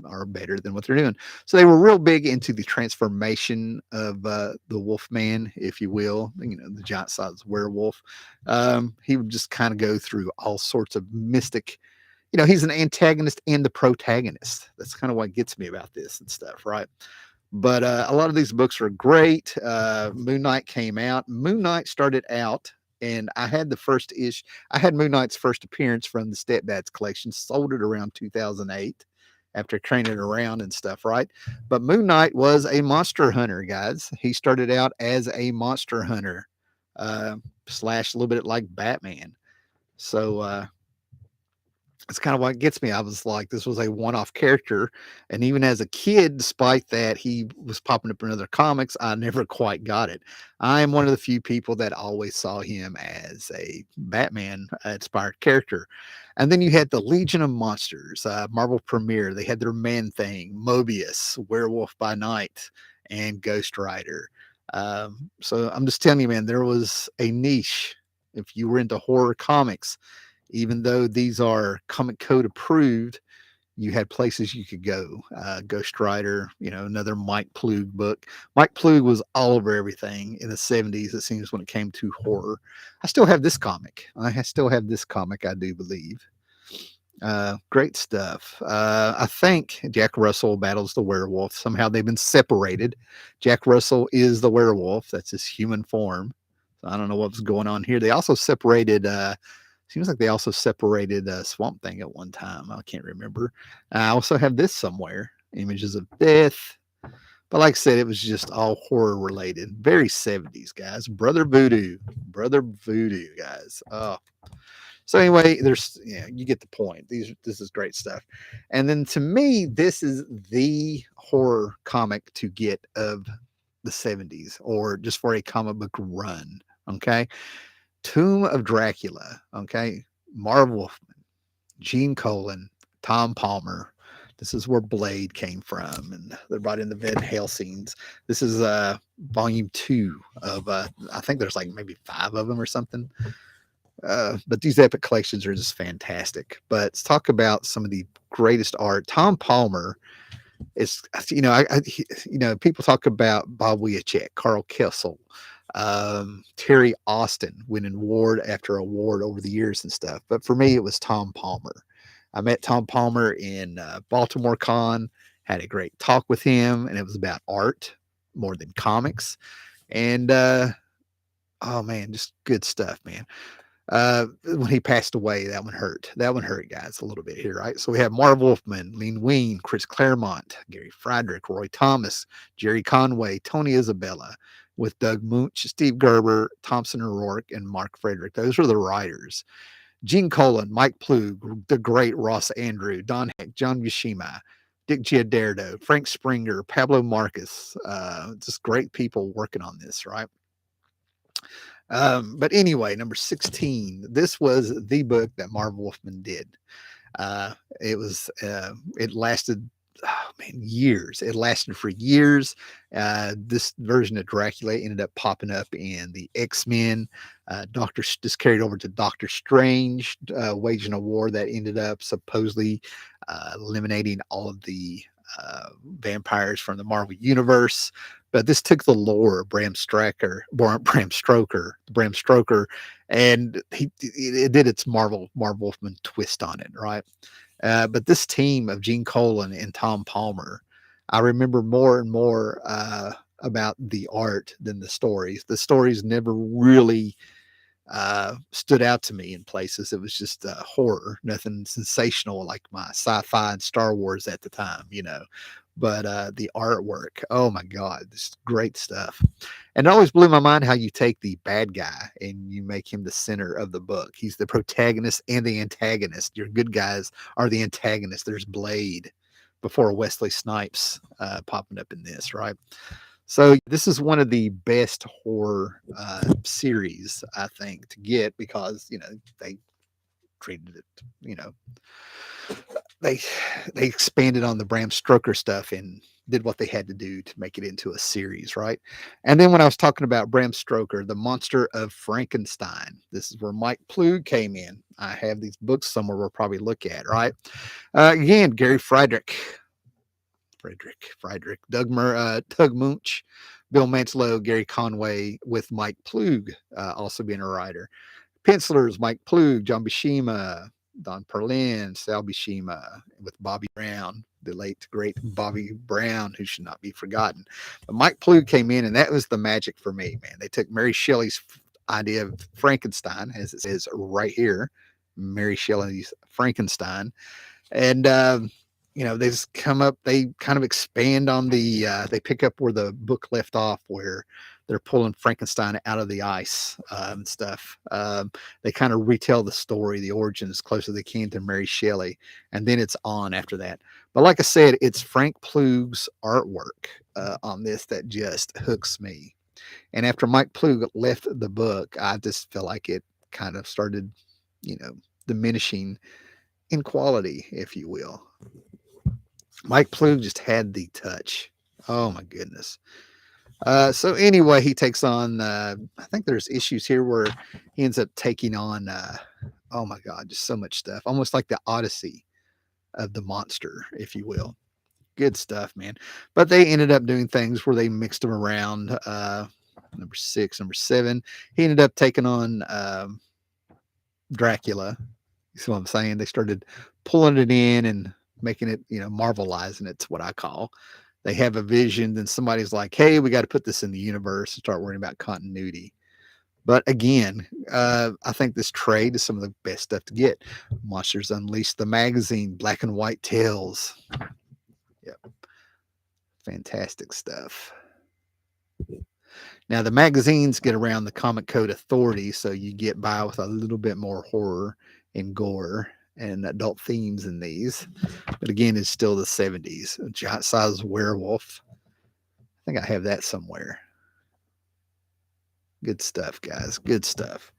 are better than what they're doing. So they were real big into the transformation of the Wolfman, if you will, the giant sized werewolf. He would just kind of go through all sorts of mystic, he's an antagonist and the protagonist. That's kind of what gets me about this and stuff, right? But a lot of these books are great. Moon Knight came out. Moon Knight started out, and I had the first issue. I had Moon Knight's first appearance from the Stepdad's collection, sold it around 2008 after carrying it around and stuff, right? But Moon Knight was a monster hunter, guys. He started out as a monster hunter, slash a little bit like Batman. So it's kind of what gets me. I was like, this was a one-off character, and even as a kid, despite that he was popping up in other comics, I never quite got it. I am one of the few people that always saw him as a Batman inspired character. And then you had the Legion of Monsters, Marvel Premiere. They had their Man Thing, Mobius, Werewolf by Night, and Ghost Rider. So I'm just telling you, man, there was a niche if you were into horror comics, even though these are Comic Code approved. You had places you could go. Ghost Rider, another Mike Plug book. Mike Plug was all over everything in the 70s, it seems, when it came to horror. I still have this comic. Still have this comic, I do believe. Great stuff. I think Jack Russell battles the werewolf. Somehow they've been separated. Jack Russell is the werewolf. That's his human form. So I don't know what's going on here. They also separated seems like they also separated Swamp Thing at one time. I can't remember. I also have this somewhere, Images of Death. But like I said, it was just all horror related. Very 70s, guys. Brother Voodoo. Brother Voodoo, guys. Oh. So anyway, you get the point. This is great stuff. And then to me, this is the horror comic to get of the 70s, or just for a comic book run. Okay. Tomb of Dracula, okay, Marv Wolfman, Gene Colan, Tom Palmer. This is where Blade came from, and they're brought in the Van Hale scenes. This is volume 2 of I think there's like maybe 5 of them or something. But these epic collections are just fantastic. But let's talk about some of the greatest art. Tom Palmer is, people talk about Bob Wiacek, Carl Kessel, Terry Austin winning award after award over the years and stuff. But for me, it was Tom Palmer. I met Tom Palmer in Baltimore Con, had a great talk with him, and it was about art more than comics. And oh man, just good stuff, man. When he passed away, that one hurt. That one hurt, guys, a little bit here, right? So we have Marv Wolfman, Lean Ween, Chris Claremont, Gary Friedrich, Roy Thomas, Jerry Conway, Tony Isabella, with Doug Munch, Steve Gerber, Thompson O'Rourke, and Mark Frederick. Those are the writers. Gene Colan, Mike Plug, the great Ross Andrew, Don Heck, John Buscema, Dick Giardardo, Frank Springer, Pablo Marcus. Just great people working on this, right? But anyway, number 16. This was the book that Marv Wolfman did. It lasted, oh man, years. It lasted for years. This version of Dracula ended up popping up in the X-Men. Just carried over to Doctor Strange, waging a war that ended up supposedly eliminating all of the vampires from the Marvel universe. But this took the lore of Bram Stoker, and it did its Marv Wolfman twist on it, right? But this team of Gene Colan and Tom Palmer, I remember more and more about the art than the stories. The stories never really stood out to me in places. It was just horror, nothing sensational like my sci-fi and Star Wars at the time, But the artwork, oh my God, this is great stuff. And it always blew my mind how you take the bad guy and you make him the center of the book. He's the protagonist and the antagonist. Your good guys are the antagonist. There's Blade before Wesley Snipes popping up in this, right? So this is one of the best horror series, I think, to get because, they treated it, they expanded on the Bram Stoker stuff and did what they had to do to make it into a series, right? And then when I was talking about Bram Stoker, The Monster of Frankenstein, this is where Mike Plug came in. I have these books somewhere we'll probably look at, right? Again, Gary Friedrich, Doug Munch, Bill Manslow, Gary Conway, with Mike Plug also being a writer. Pencilers, Mike Plug, John Buscema, Don Perlin, Sal Buscema, with Bobby Brown, the late great Bobby Brown, who should not be forgotten. But Mike Plug came in, and that was the magic for me, man. They took Mary Shelley's idea of Frankenstein, as it says right here, Mary Shelley's Frankenstein, and they just come up, they kind of expand on they pick up where the book left off, where they're pulling Frankenstein out of the ice and stuff. They kind of retell the story, the origins, as close as they can to Mary Shelley, and then it's on after that. But like I said, it's Frank Plug's artwork on this that just hooks me. And after Mike Plug left the book, I just feel like it kind of started, diminishing in quality, if you will. Mike Plug just had the touch. Oh my goodness. So anyway, he takes on. I think there's issues here where he ends up taking on. Oh my God, just so much stuff, almost like the Odyssey of the monster, if you will. Good stuff, man. But they ended up doing things where they mixed them around. Number 6, number 7. He ended up taking on Dracula. You see what I'm saying? They started pulling it in and making it, Marvelizing it's what I call. They have a vision, then somebody's like, hey, we got to put this in the universe and start worrying about continuity. But again, I think this trade is some of the best stuff to get. Monsters Unleashed, the magazine, black and white tales. Yep. Fantastic stuff. Now, the magazines get around the Comic Code Authority, so you get by with a little bit more horror and gore and adult themes in these. But again, it's still the 70s. A giant size werewolf. I think I have that somewhere. Good stuff, guys. Good stuff.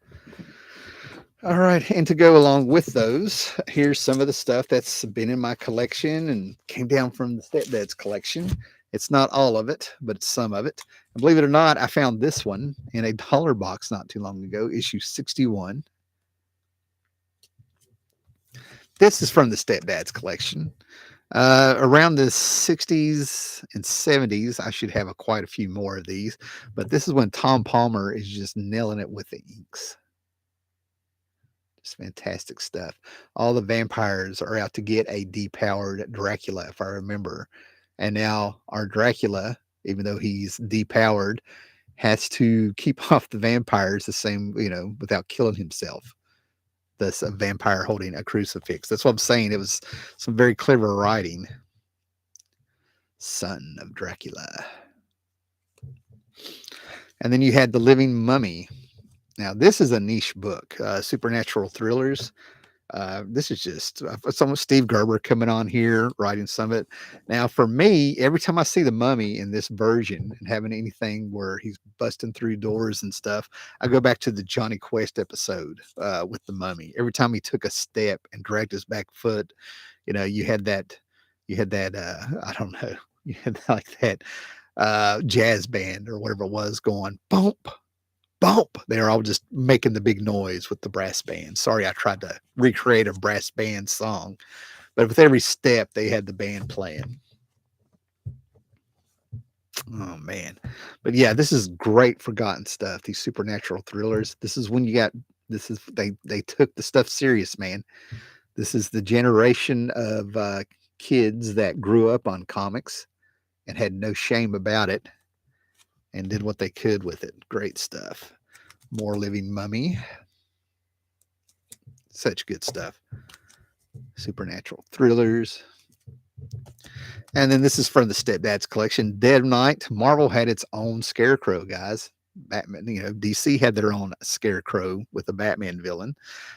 All right. And to go along with those, here's some of the stuff that's been in my collection and came down from the Stepdad's collection. It's not all of it, but it's some of it. And believe it or not, I found this one in a dollar box not too long ago, issue 61. This is from the Stepdad's collection. Around the 60s and 70s, I should have quite a few more of these, but this is when Tom Palmer is just nailing it with the inks. Just fantastic stuff. All the vampires are out to get a depowered Dracula, if I remember. And now our Dracula, even though he's depowered, has to keep off the vampires the same, without killing himself. Thus, a vampire holding a crucifix. That's what I'm saying. It was some very clever writing. Son of Dracula. And then you had The Living Mummy. Now, this is a niche book, supernatural thrillers. This is just some Steve Gerber coming on here, writing some of it. Now, for me, every time I see the Mummy in this version and having anything where he's busting through doors and stuff, I go back to the Johnny Quest episode with the Mummy. Every time he took a step and dragged his back foot, you had that, I don't know, you had like that jazz band or whatever it was going bump, bump. They were all just making the big noise with the brass band. Sorry, I tried to recreate a brass band song, but with every step, they had the band playing. Oh man, but yeah, this is great forgotten stuff. These supernatural thrillers. This is when you got. This is they took the stuff serious, man. This is the generation of kids that grew up on comics and had no shame about it and did what they could with it. Great stuff. More Living Mummy. Such good stuff. Supernatural thrillers. And then this is from the Stepdad's collection, Dead Knight. Marvel had its own Scarecrow, guys. Batman, DC had their own Scarecrow with a Batman villain.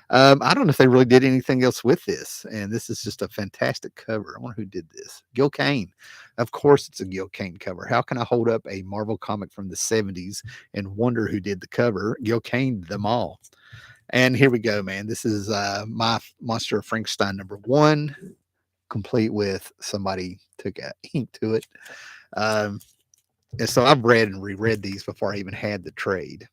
I don't know if they really did anything else with this. And this is just a fantastic cover. I wonder who did this. Gil Kane. Of course, it's a Gil Kane cover. How can I hold up a Marvel comic from the 70s and wonder who did the cover? Gil Kane did them all. And here we go, man. This is my Monster of Frankenstein #1, complete with somebody took a ink to it. And so I've read and reread these before I even had the trade.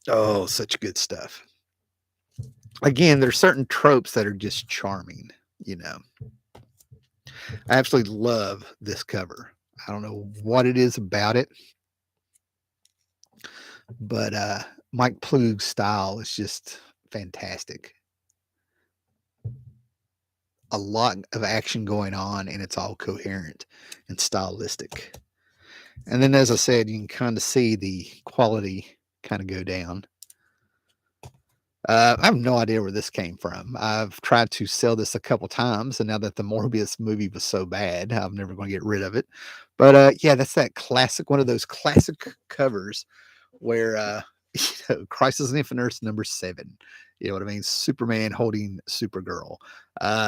Oh, such good stuff. Again, there's certain tropes that are just charming, I absolutely love this cover. I don't know what it is about it, but Mike Ploog's style is just fantastic. A lot of action going on, and it's all coherent and stylistic. And then, as I said, you can kind of see the quality kind of go down. I have no idea where this came from. I've tried to sell this a couple times, and now that the Morbius movie was so bad, I'm never going to get rid of it. But yeah, that's that classic, one of those classic covers where Crisis on Infinite Earths #7. You know what I mean? Superman holding Supergirl,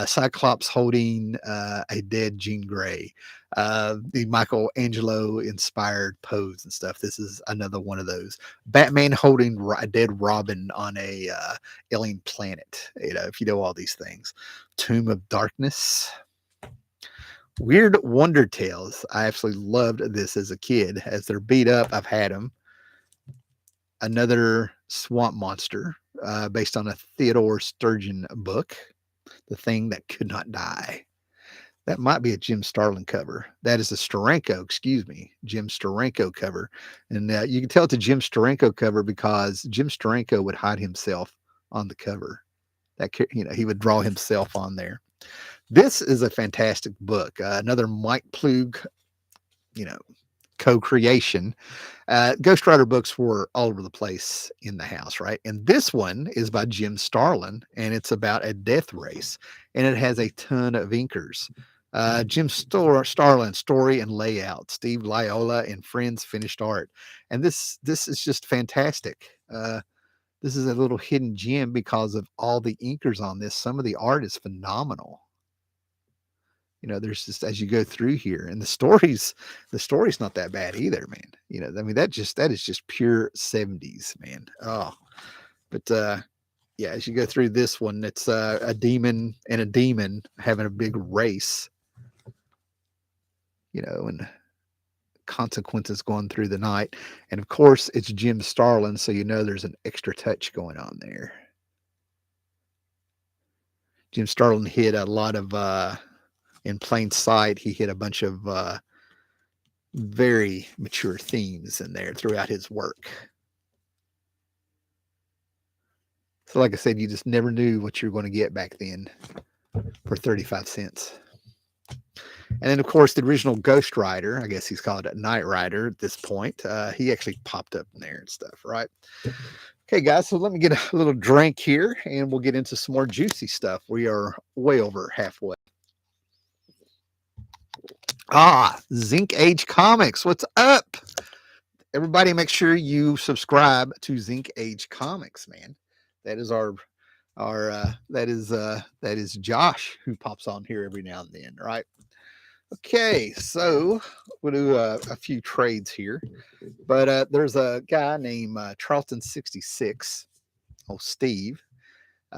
Cyclops holding a dead Jean Grey, the Michelangelo inspired pose and stuff. This is another one of those. Batman holding a dead Robin on a alien planet. If you know all these things. Tomb of Darkness. Weird Wonder Tales. I absolutely loved this as a kid. As they're beat up, I've had them. Another swamp monster, based on a Theodore Sturgeon book, The Thing That Could Not Die. That might be a Jim Starlin cover. That is a Steranko, excuse me, Jim Steranko cover. And you can tell it's a Jim Steranko cover because Jim Steranko would hide himself on the cover. He would draw himself on there. This is a fantastic book. Another Mike Plug, you know, co-creation. Ghost Rider books were all over the place in the house, right? And this one is by Jim Starlin, and it's about a death race, and it has a ton of inkers. Starlin story and layout, Steve Liola and friends finished art, and this is just fantastic. This is a little hidden gem because of all the inkers on this. Some of the art is phenomenal. There's just as you go through here, and the story's not that bad either, man. I mean, that is just pure 70s, man. Oh, but yeah, as you go through this one, it's a demon and a demon having a big race, and consequences going through the night. And of course, it's Jim Starlin, so there's an extra touch going on there. Jim Starlin hid a lot of in plain sight. He hid a bunch of very mature themes in there throughout his work. So, like I said, you just never knew what you were going to get back then for 35 cents. And then, of course, the original Ghost Rider, I guess he's called a Knight Rider at this point. He actually popped up in there and stuff, right? Okay, guys, so let me get a little drink here and we'll get into some more juicy stuff. We are way over halfway. Zinc Age Comics. What's up? Everybody make sure you subscribe to Zinc Age Comics, man. That is our that is Josh, who pops on here every now and then, right? Okay, so we'll do a few trades here, but there's a guy named Charlton66. Oh, Steve.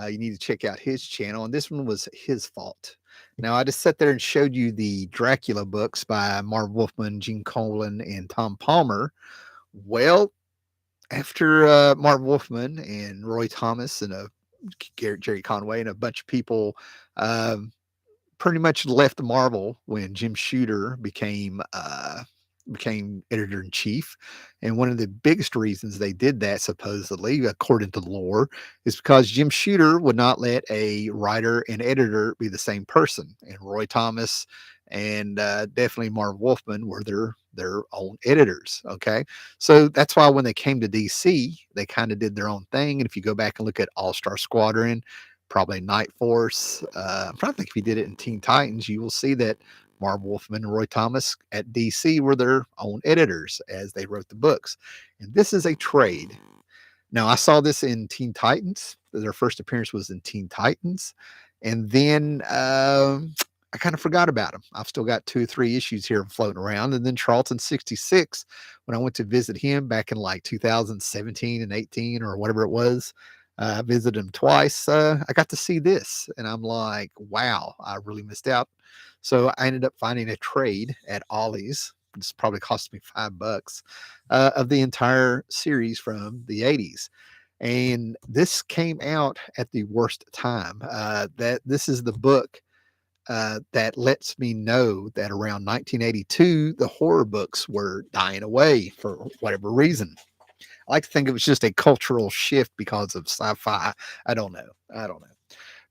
You need to check out his channel, and this one was his fault. Now, I just sat there and showed you the Dracula books by Marv Wolfman, Gene Colan, and Tom Palmer. Well, after Marv Wolfman and Roy Thomas and Jerry Conway and a bunch of people pretty much left Marvel when Jim Shooter became editor in chief. And one of the biggest reasons they did that, supposedly, according to lore, is because Jim Shooter would not let a writer and editor be the same person. And Roy Thomas and definitely Marv Wolfman were their own editors. Okay. So that's why when they came to DC, they kind of did their own thing. And if you go back and look at All-Star Squadron, probably Night Force, I'm trying to think if he did it in Teen Titans, you will see that Marv Wolfman and Roy Thomas at DC were their own editors as they wrote the books. And this is a trade. Now, I saw this in Teen Titans. Their first appearance was in Teen Titans. And then I kind of forgot about him. I've still got 2 or 3 issues here floating around. And then Charlton66, when I went to visit him back in like 2017 and 18 or whatever it was, I visited him twice. I got to see this, and I'm like, wow, I really missed out. So I ended up finding a trade at Ollie's. This probably cost me $5 of the entire series from the 80s. And this came out at the worst time. That this is the book that lets me know that around 1982, the horror books were dying away for whatever reason. I like to think it was just a cultural shift because of sci-fi. I don't know.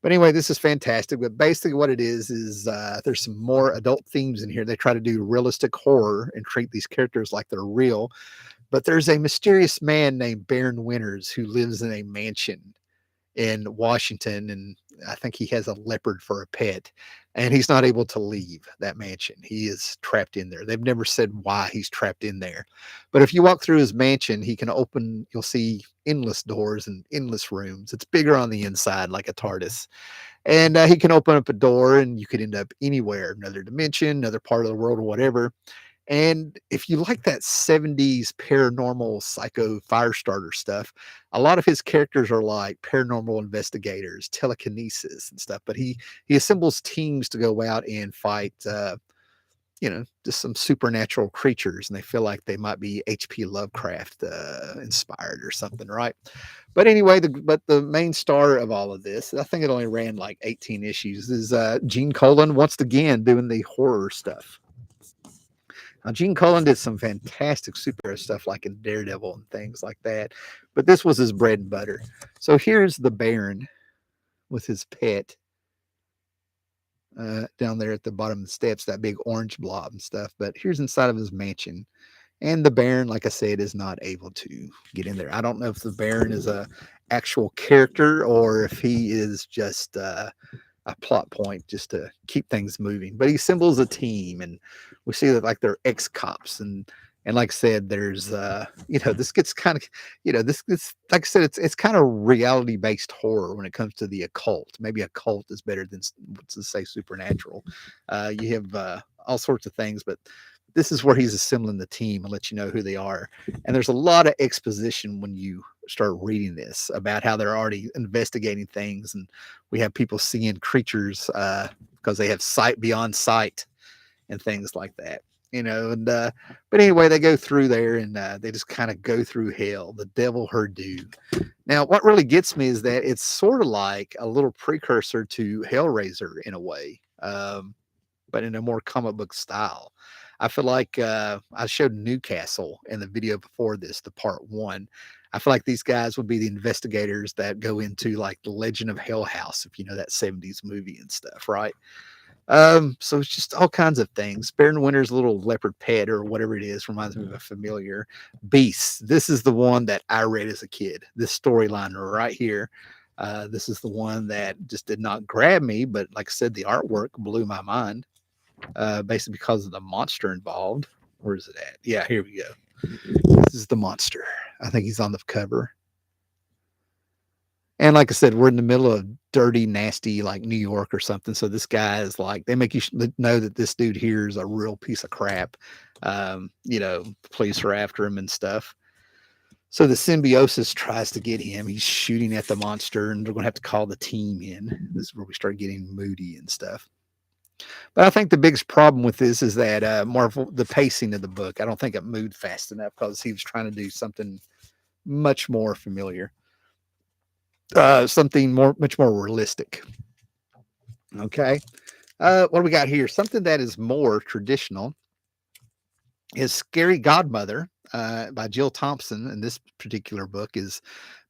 But anyway, this is fantastic. But basically what it is there's some more adult themes in here. They try to do realistic horror and treat these characters like they're real. But there's a mysterious man named Baron Winters who lives in a mansion in Washington, and I think he has a leopard for a pet, and he's not able to leave that mansion. He is trapped in there. They've never said why he's trapped in there, but if you walk through his mansion, you'll see endless doors and endless rooms. It's bigger on the inside, like a TARDIS, and he can open up a door and you could end up anywhere, another dimension, another part of the world, or whatever. And if you like that 70s paranormal psycho fire starter stuff, a lot of his characters are like paranormal investigators, telekinesis and stuff. But he assembles teams to go out and fight just some supernatural creatures, and they feel like they might be H.P. Lovecraft inspired or something, right? But anyway, the main star of all of this, I think it only ran like 18 issues, is Gene Colan once again doing the horror stuff. Now, Gene Colan did some fantastic superhero stuff like in Daredevil and things like that, but this was his bread and butter. So here's the Baron with his pet down there at the bottom of the steps, that big orange blob and stuff. But here's inside of his mansion. And the Baron, like I said, is not able to get in there. I don't know if the Baron is a actual character or if he is just a plot point just to keep things moving. But he assembles a team, and we see that like they're ex-cops, and like I said, there's this gets kind of this like I said, it's kind of reality based horror when it comes to the occult. Maybe occult is better than to say supernatural. You have all sorts of things, but this is where he's assembling the team and let you know who they are. And there's a lot of exposition when you start reading this about how they're already investigating things, and we have people seeing creatures because they have sight beyond sight and things like that, and but anyway, they go through there, and they just kind of go through hell, the devil her do. Now what really gets me is that it's sort of like a little precursor to Hellraiser in a way, but in a more comic book style. I feel like I showed Newcastle in the video before this, the part one. I feel like these guys would be the investigators that go into like the Legend of Hell House, if you know that 70s movie and stuff, right? So it's just all kinds of things. Baron Winter's little leopard pet or whatever it is reminds me of a familiar Beast. This is the one that I read as a kid. This storyline right here. This is the one that just did not grab me, but like I said, the artwork blew my mind. Basically because of the monster involved. Where is it at? Yeah, here we go. This is the monster. I think he's on the cover. And like I said, we're in the middle of dirty, nasty, like New York or something. So this guy is like, they make you know that this dude here is a real piece of crap. Police are after him and stuff. So the symbiosis tries to get him. He's shooting at the monster, and they're going to have to call the team in. This is where we start getting moody and stuff. But I think the biggest problem with this is that more of the pacing of the book. I don't think it moved fast enough because he was trying to do something much more familiar, something much more realistic. Okay, what do we got here? Something that is more traditional is Scary Godmother by Jill Thompson, and this particular book is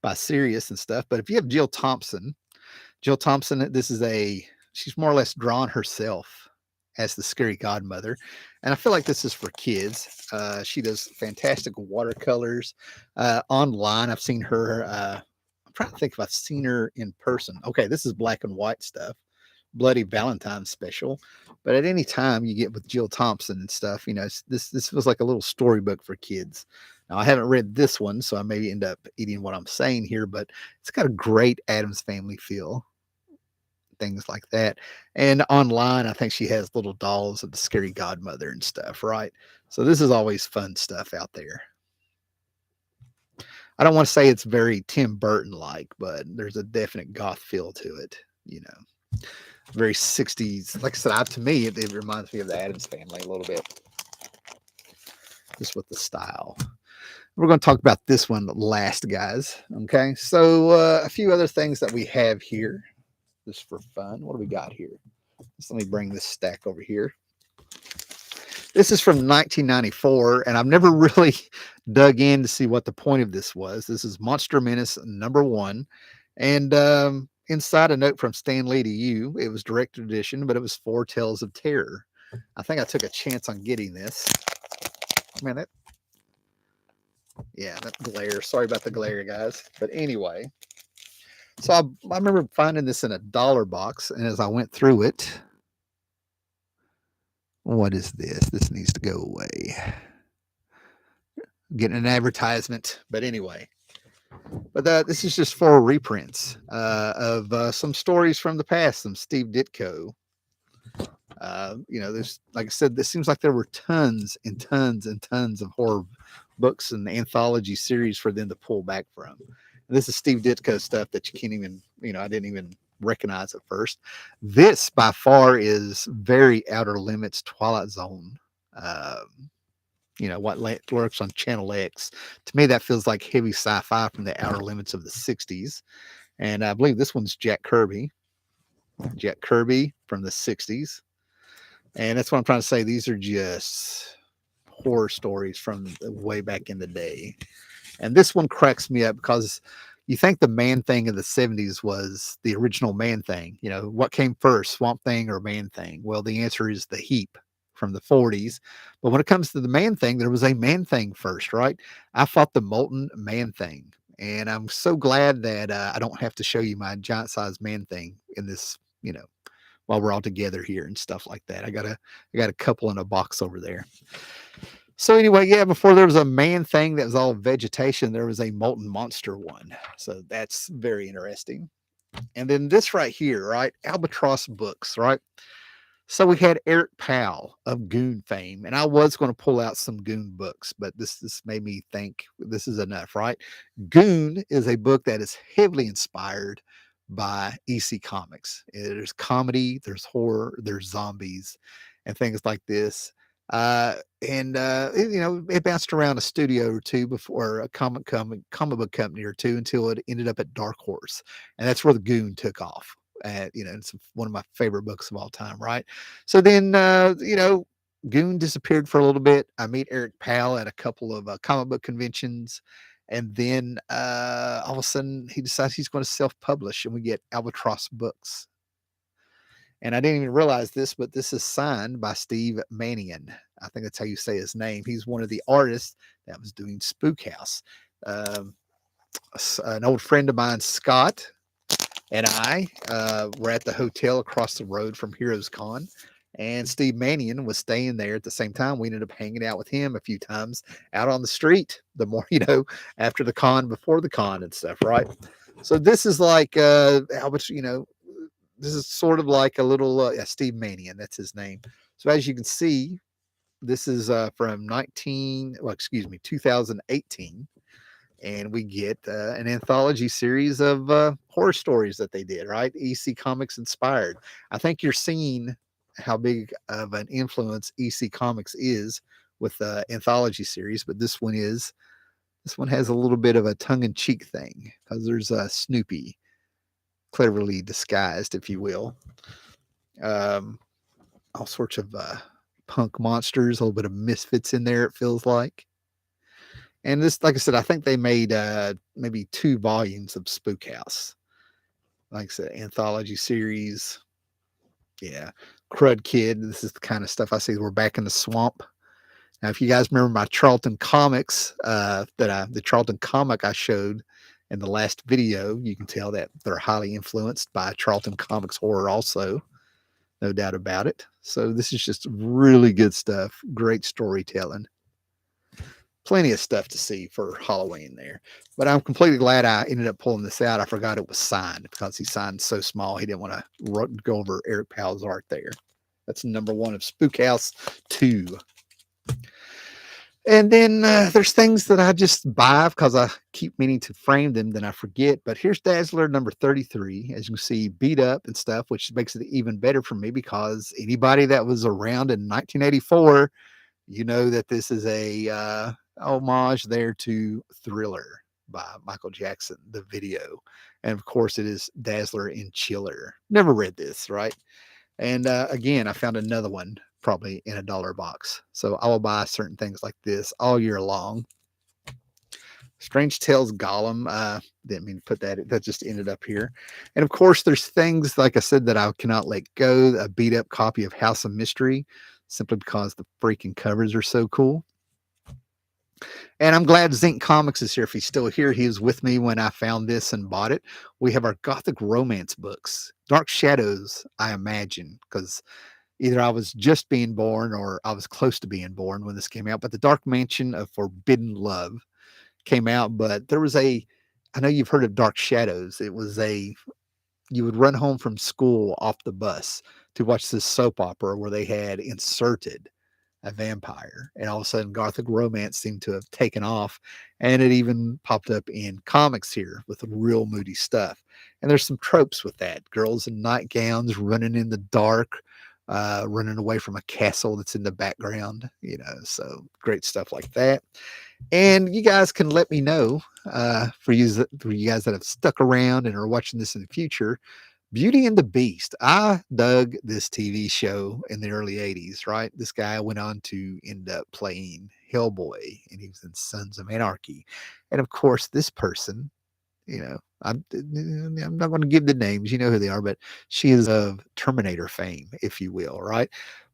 by Sirius and stuff. But if you have Jill Thompson, she's more or less drawn herself as the Scary Godmother, and I feel like this is for kids. She does fantastic watercolors online. I've seen her. I'm trying to think if I've seen her in person. Okay, this is black and white stuff, Bloody Valentine's special. But at any time you get with Jill Thompson and stuff, this feels like a little storybook for kids. Now I haven't read this one, so I may end up eating what I'm saying here, but it's got a great Addams Family feel. Things like that. And online, I think she has little dolls of the Scary Godmother and stuff, right? So this is always fun stuff out there. I don't want to say it's very Tim Burton like, but there's a definite goth feel to it, very 60s. Like I said, to me, it reminds me of the Addams Family a little bit, just with the style. We're going to talk about this one last, guys. Okay, so a few other things that we have here just for fun. What do we got here? Let me bring this stack over here. This is from 1994, and I've never really dug in to see what the point of this was. This is Monster Menace #1, and inside a note from Stan Lee to you. It was director's edition, but it was 4 Tales of Terror. I think I took a chance on getting this. Man, that glare. Sorry about the glare, guys. But anyway, so I remember finding this in a dollar box, and as I went through it, what is this? This needs to go away. I'm getting an advertisement, but anyway. But this is just 4 reprints of some stories from the past, some Steve Ditko. There's, like I said, this seems like there were tons and tons and tons of horror books and anthology series for them to pull back from. And this is Steve Ditko stuff that you can't even, I didn't even recognize at first. This by far is very Outer Limits Twilight Zone. What lurks on Channel X. To me, that feels like heavy sci-fi from the Outer Limits of the 60s. And I believe this one's Jack Kirby from the 60s. And that's what I'm trying to say. These are just horror stories from way back in the day. And this one cracks me up because you think the Man Thing of the 70s was the original Man Thing. What came first, Swamp Thing or Man Thing? Well, the answer is the Heap from the 40s. But when it comes to the Man Thing, there was a Man Thing first, right? I fought the Molten Man Thing. And I'm so glad that I don't have to show you my giant sized Man Thing in this, while we're all together here and stuff like that. I got a couple in a box over there. So anyway, yeah, before there was a Man Thing that was all vegetation, there was a molten monster one. So that's very interesting. And then this right here, right? Albatross Books, right? So we had Eric Powell of Goon fame, and I was going to pull out some Goon books, but this made me think this is enough, right? Goon is a book that is heavily inspired by EC Comics. There's comedy, there's horror, there's zombies, and things like this. It bounced around a studio or two before a comic book company or two until it ended up at Dark Horse, and that's where the Goon took off. It's one of my favorite books of all time, right? So then, Goon disappeared for a little bit. I meet Eric Powell at a couple of comic book conventions, and then all of a sudden he decides he's going to self-publish, and we get Albatross Books. And I didn't even realize this, but this is signed by Steve Manion. I think that's how you say his name. He's one of the artists that was doing Spook House. An old friend of mine, Scott, and I were at the hotel across the road from Heroes Con, and Steve Manion was staying there at the same time. We ended up hanging out with him a few times out on the street, the more, after the con, before the con and stuff, right? So this is like, Albert, this is sort of like a little, Steve Manion, that's his name. So as you can see, this is from 2018. And we get an anthology series of horror stories that they did, right? EC Comics inspired. I think you're seeing how big of an influence EC Comics is with the anthology series, but this one has a little bit of a tongue-in-cheek thing because there's a Snoopy, cleverly disguised, if you will. All sorts of punk monsters, a little bit of misfits in there, it feels like. And this, like I said, I think they made maybe 2 volumes of Spook House. Like I said, anthology series. Yeah. Crud Kid. This is the kind of stuff I see. We're back in the swamp. Now, if you guys remember my Charlton comics, the Charlton comic I showed in the last video, you can tell that they're highly influenced by Charlton Comics horror also. No doubt about it. So this is just really good stuff. Great storytelling. Plenty of stuff to see for Halloween there. But I'm completely glad I ended up pulling this out. I forgot it was signed because he signed so small. He didn't want to go over Eric Powell's art there. That's number 1 of Spook House 2. And then there's things that I just buy because I keep meaning to frame them, then I forget. But here's Dazzler number 33. As you can see, beat up and stuff, which makes it even better for me because anybody that was around in 1984, you know that this is a homage there to Thriller by Michael Jackson, the video. And of course, it is Dazzler and Chiller. Never read this, right? And again, I found another one probably in a $1 box. So I will buy certain things like this all year long. Strange Tales Golem. Didn't mean to put that just ended up here. And of course, there's things, like I said, that I cannot let go. A beat up copy of House of Mystery, simply because the freaking covers are so cool. And I'm glad Zinc Comics is here. If he's still here, he was with me when I found this and bought it. We have our Gothic romance books. Dark Shadows, I imagine, because either I was just being born or I was close to being born when this came out. But the Dark Mansion of Forbidden Love came out. But there was I know you've heard of Dark Shadows. It was you would run home from school off the bus to watch this soap opera where they had inserted a vampire. And all of a sudden, Gothic romance seemed to have taken off. And it even popped up in comics here with real moody stuff. And there's some tropes with that: girls in nightgowns running in the dark, running away from a castle that's in the background, so great stuff like that. And you guys can let me know, for you guys that have stuck around and are watching this in the future. Beauty and the Beast. I dug this TV show in the early 80s, right? This guy went on to end up playing Hellboy, and he was in Sons of Anarchy. And of course, this person, I'm not going to give the names, you know who they are, but she is of Terminator fame, if you will, right?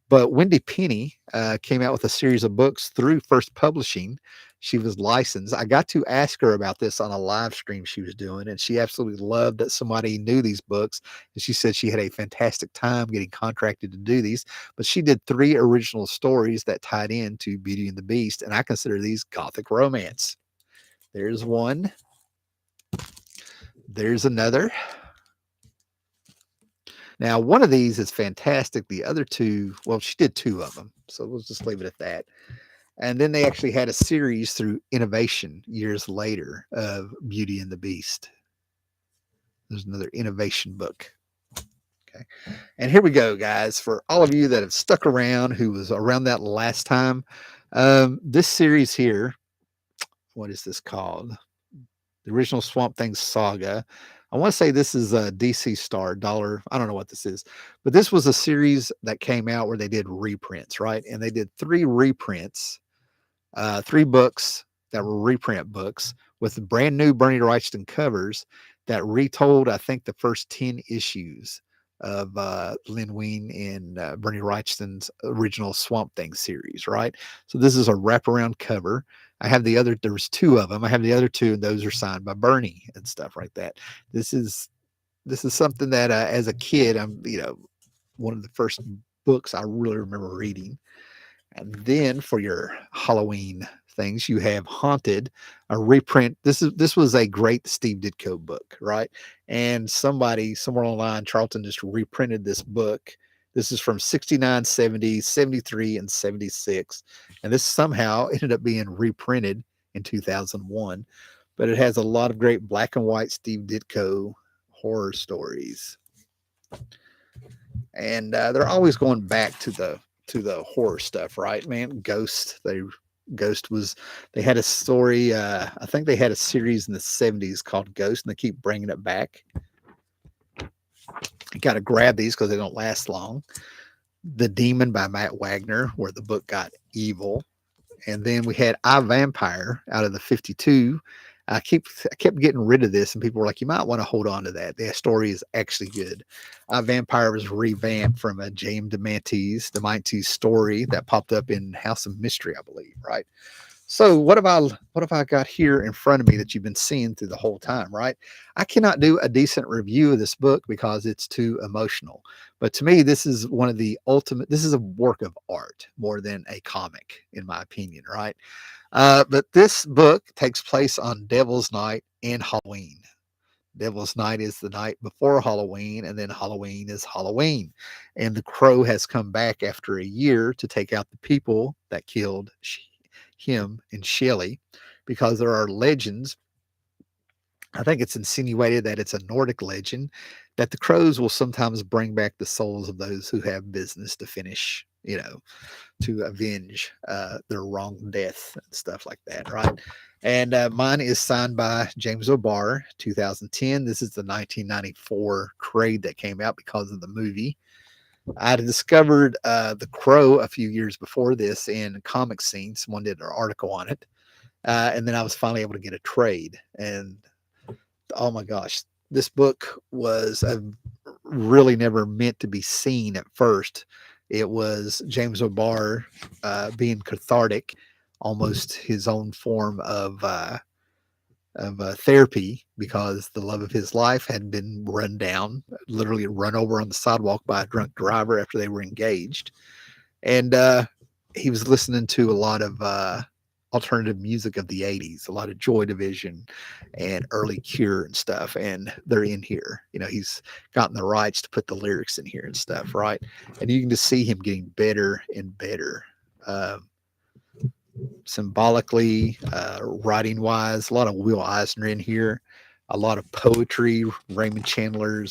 But Wendy Penny came out with a series of books through First Publishing. She was licensed. I got to ask her about this on a live stream she was doing, and she absolutely loved that somebody knew these books. And she said she had a fantastic time getting contracted to do these. But she did 3 original stories that tied into Beauty and the Beast, and I consider these Gothic romance. There's one. There's another. Now, one of these is fantastic. The other 2, well, she did 2 of them. So we'll just leave it at that. And then they actually had a series through Innovation years later of Beauty and the Beast. There's another Innovation book. Okay. And here we go, guys. For all of you that have stuck around, who was around that last time, this series here, what is this called? The original Swamp Thing saga. I want to say this is a DC Star dollar. I don't know what this is, but this was a series that came out where they did reprints, right? And they did 3 reprints, 3 books that were reprint books with brand new Bernie Wrightson covers that retold, I think, the first 10 issues of Len Wein and Bernie Wrightson's original Swamp Thing series, right? So this is a wraparound cover. I have the other, there was 2 of them. I have the other 2, and those are signed by Bernie and stuff like that. This is something that as a kid, one of the first books I really remember reading. And then for your Halloween things, you have Haunted, a reprint. This was a great Steve Ditko book, right? And somebody somewhere online, Charlton, just reprinted this book. This is from 69, 70, 73, and 76. And this somehow ended up being reprinted in 2001. But it has a lot of great black and white Steve Ditko horror stories. And they're always going back to the horror stuff, right, man? Ghost was, they had a story, I think they had a series in the 70s called Ghost, and they keep bringing it back. You got to grab these because they don't last long. The Demon by Matt Wagner, where the book got evil. And then we had I, Vampire out of the 52. I kept getting rid of this, and people were like, you might want to hold on to that. The story is actually good. Vampire was revamped from a James DeMantis story that popped up in House of Mystery, I believe, right? So what have I got here in front of me that you've been seeing through the whole time, right? I cannot do a decent review of this book because it's too emotional. But to me, this is one of the ultimate, this is a work of art more than a comic, in my opinion, right? But this book takes place on Devil's Night and Halloween. Devil's Night is the night before Halloween, and then Halloween is Halloween. And the Crow has come back after a year to take out the people that killed him and Shelley, because there are legends. I think it's insinuated that it's a Nordic legend that the crows will sometimes bring back the souls of those who have business to finish, to avenge their wrong death and stuff like that, right? And mine is signed by James O'Barr, 2010. This is the 1994 trade that came out because of the movie. I discovered The Crow a few years before this in comic scene. Someone did an article on it. And then I was finally able to get a trade. And oh my gosh, this book was really never meant to be seen at first. It was James O'Barr being cathartic, almost his own form of therapy, because the love of his life had been run down, literally run over on the sidewalk by a drunk driver after they were engaged. And he was listening to a lot of alternative music of the 80s, a lot of Joy Division and early Cure and stuff. And they're in here. He's gotten the rights to put the lyrics in here and stuff, right? And you can just see him getting better and better Uh, Symbolically, writing wise, a lot of Will Eisner in here, a lot of poetry. Raymond Chandler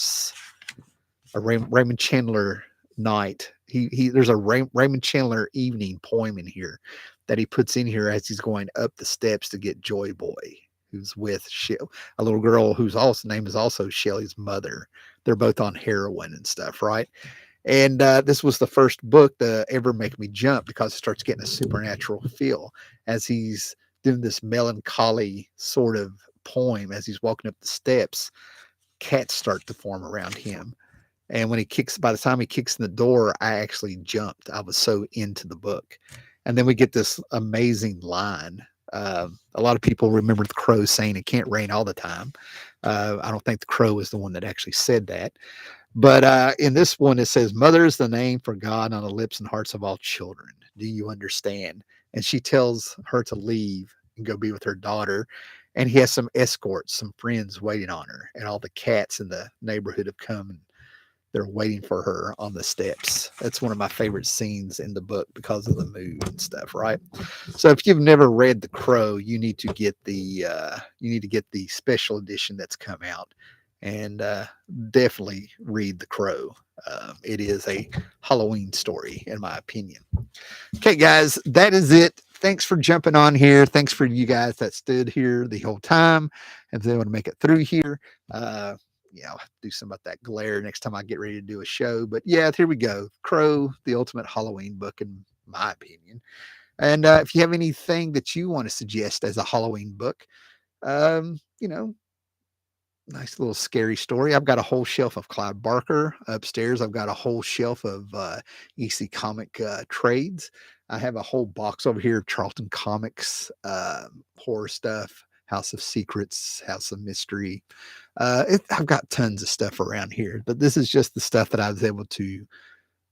night. There's a Raymond Chandler evening poem in here that he puts in here as he's going up the steps to get Joy Boy, who's with a little girl whose also name is also Shelley's mother. They're both on heroin and stuff, right? And this was the first book to ever make me jump because it starts getting a supernatural feel as he's doing this melancholy sort of poem as he's walking up the steps. Cats start to form around him. And by the time he kicks in the door, I actually jumped. I was so into the book. And then we get this amazing line. A lot of people remember the crow saying it can't rain all the time. I don't think the crow is the one that actually said that. But in this one, it says, Mother is the name for God on the lips and hearts of all children. Do you understand? And she tells her to leave and go be with her daughter. And he has some escorts, some friends waiting on her. And all the cats in the neighborhood have come and they're waiting for her on the steps. That's one of my favorite scenes in the book because of the mood and stuff, right? So if you've never read The Crow, you need to get the special edition that's come out, and definitely read The Crow. It is a Halloween story, in my opinion. Okay, guys, that is it. Thanks for jumping on here. Thanks for you guys that stood here the whole time and they want to make it through here. I'll have to do something about that glare next time I get ready to do a show. But yeah, here we go. Crow, the ultimate Halloween book, in my opinion. And if you have anything that you want to suggest as a Halloween book, um, you know, nice little scary story. I've got a whole shelf of Clive Barker upstairs. I've got a whole shelf of EC Comic trades. I have a whole box over here of Charlton Comics horror stuff, House of Secrets, House of Mystery. I've got tons of stuff around here, but this is just the stuff that I was able to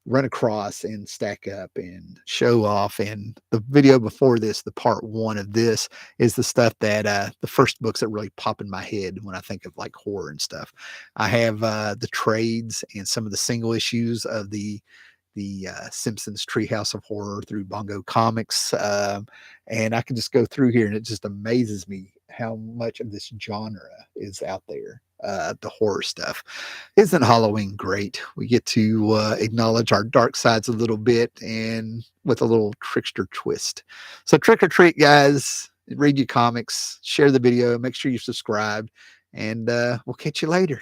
run across and stack up and show off. And the video before this, the part one of this, is the stuff that the first books that really pop in my head when I think of like horror and stuff. I have the trades and some of the single issues of the Simpsons Treehouse of Horror through Bongo Comics. And I can just go through here and it just amazes me how much of this genre is out there. The horror stuff. Isn't Halloween great? We get to acknowledge our dark sides a little bit and with a little trickster twist. So trick or treat, guys. Read your comics, share the video, make sure you're subscribed, and we'll catch you later.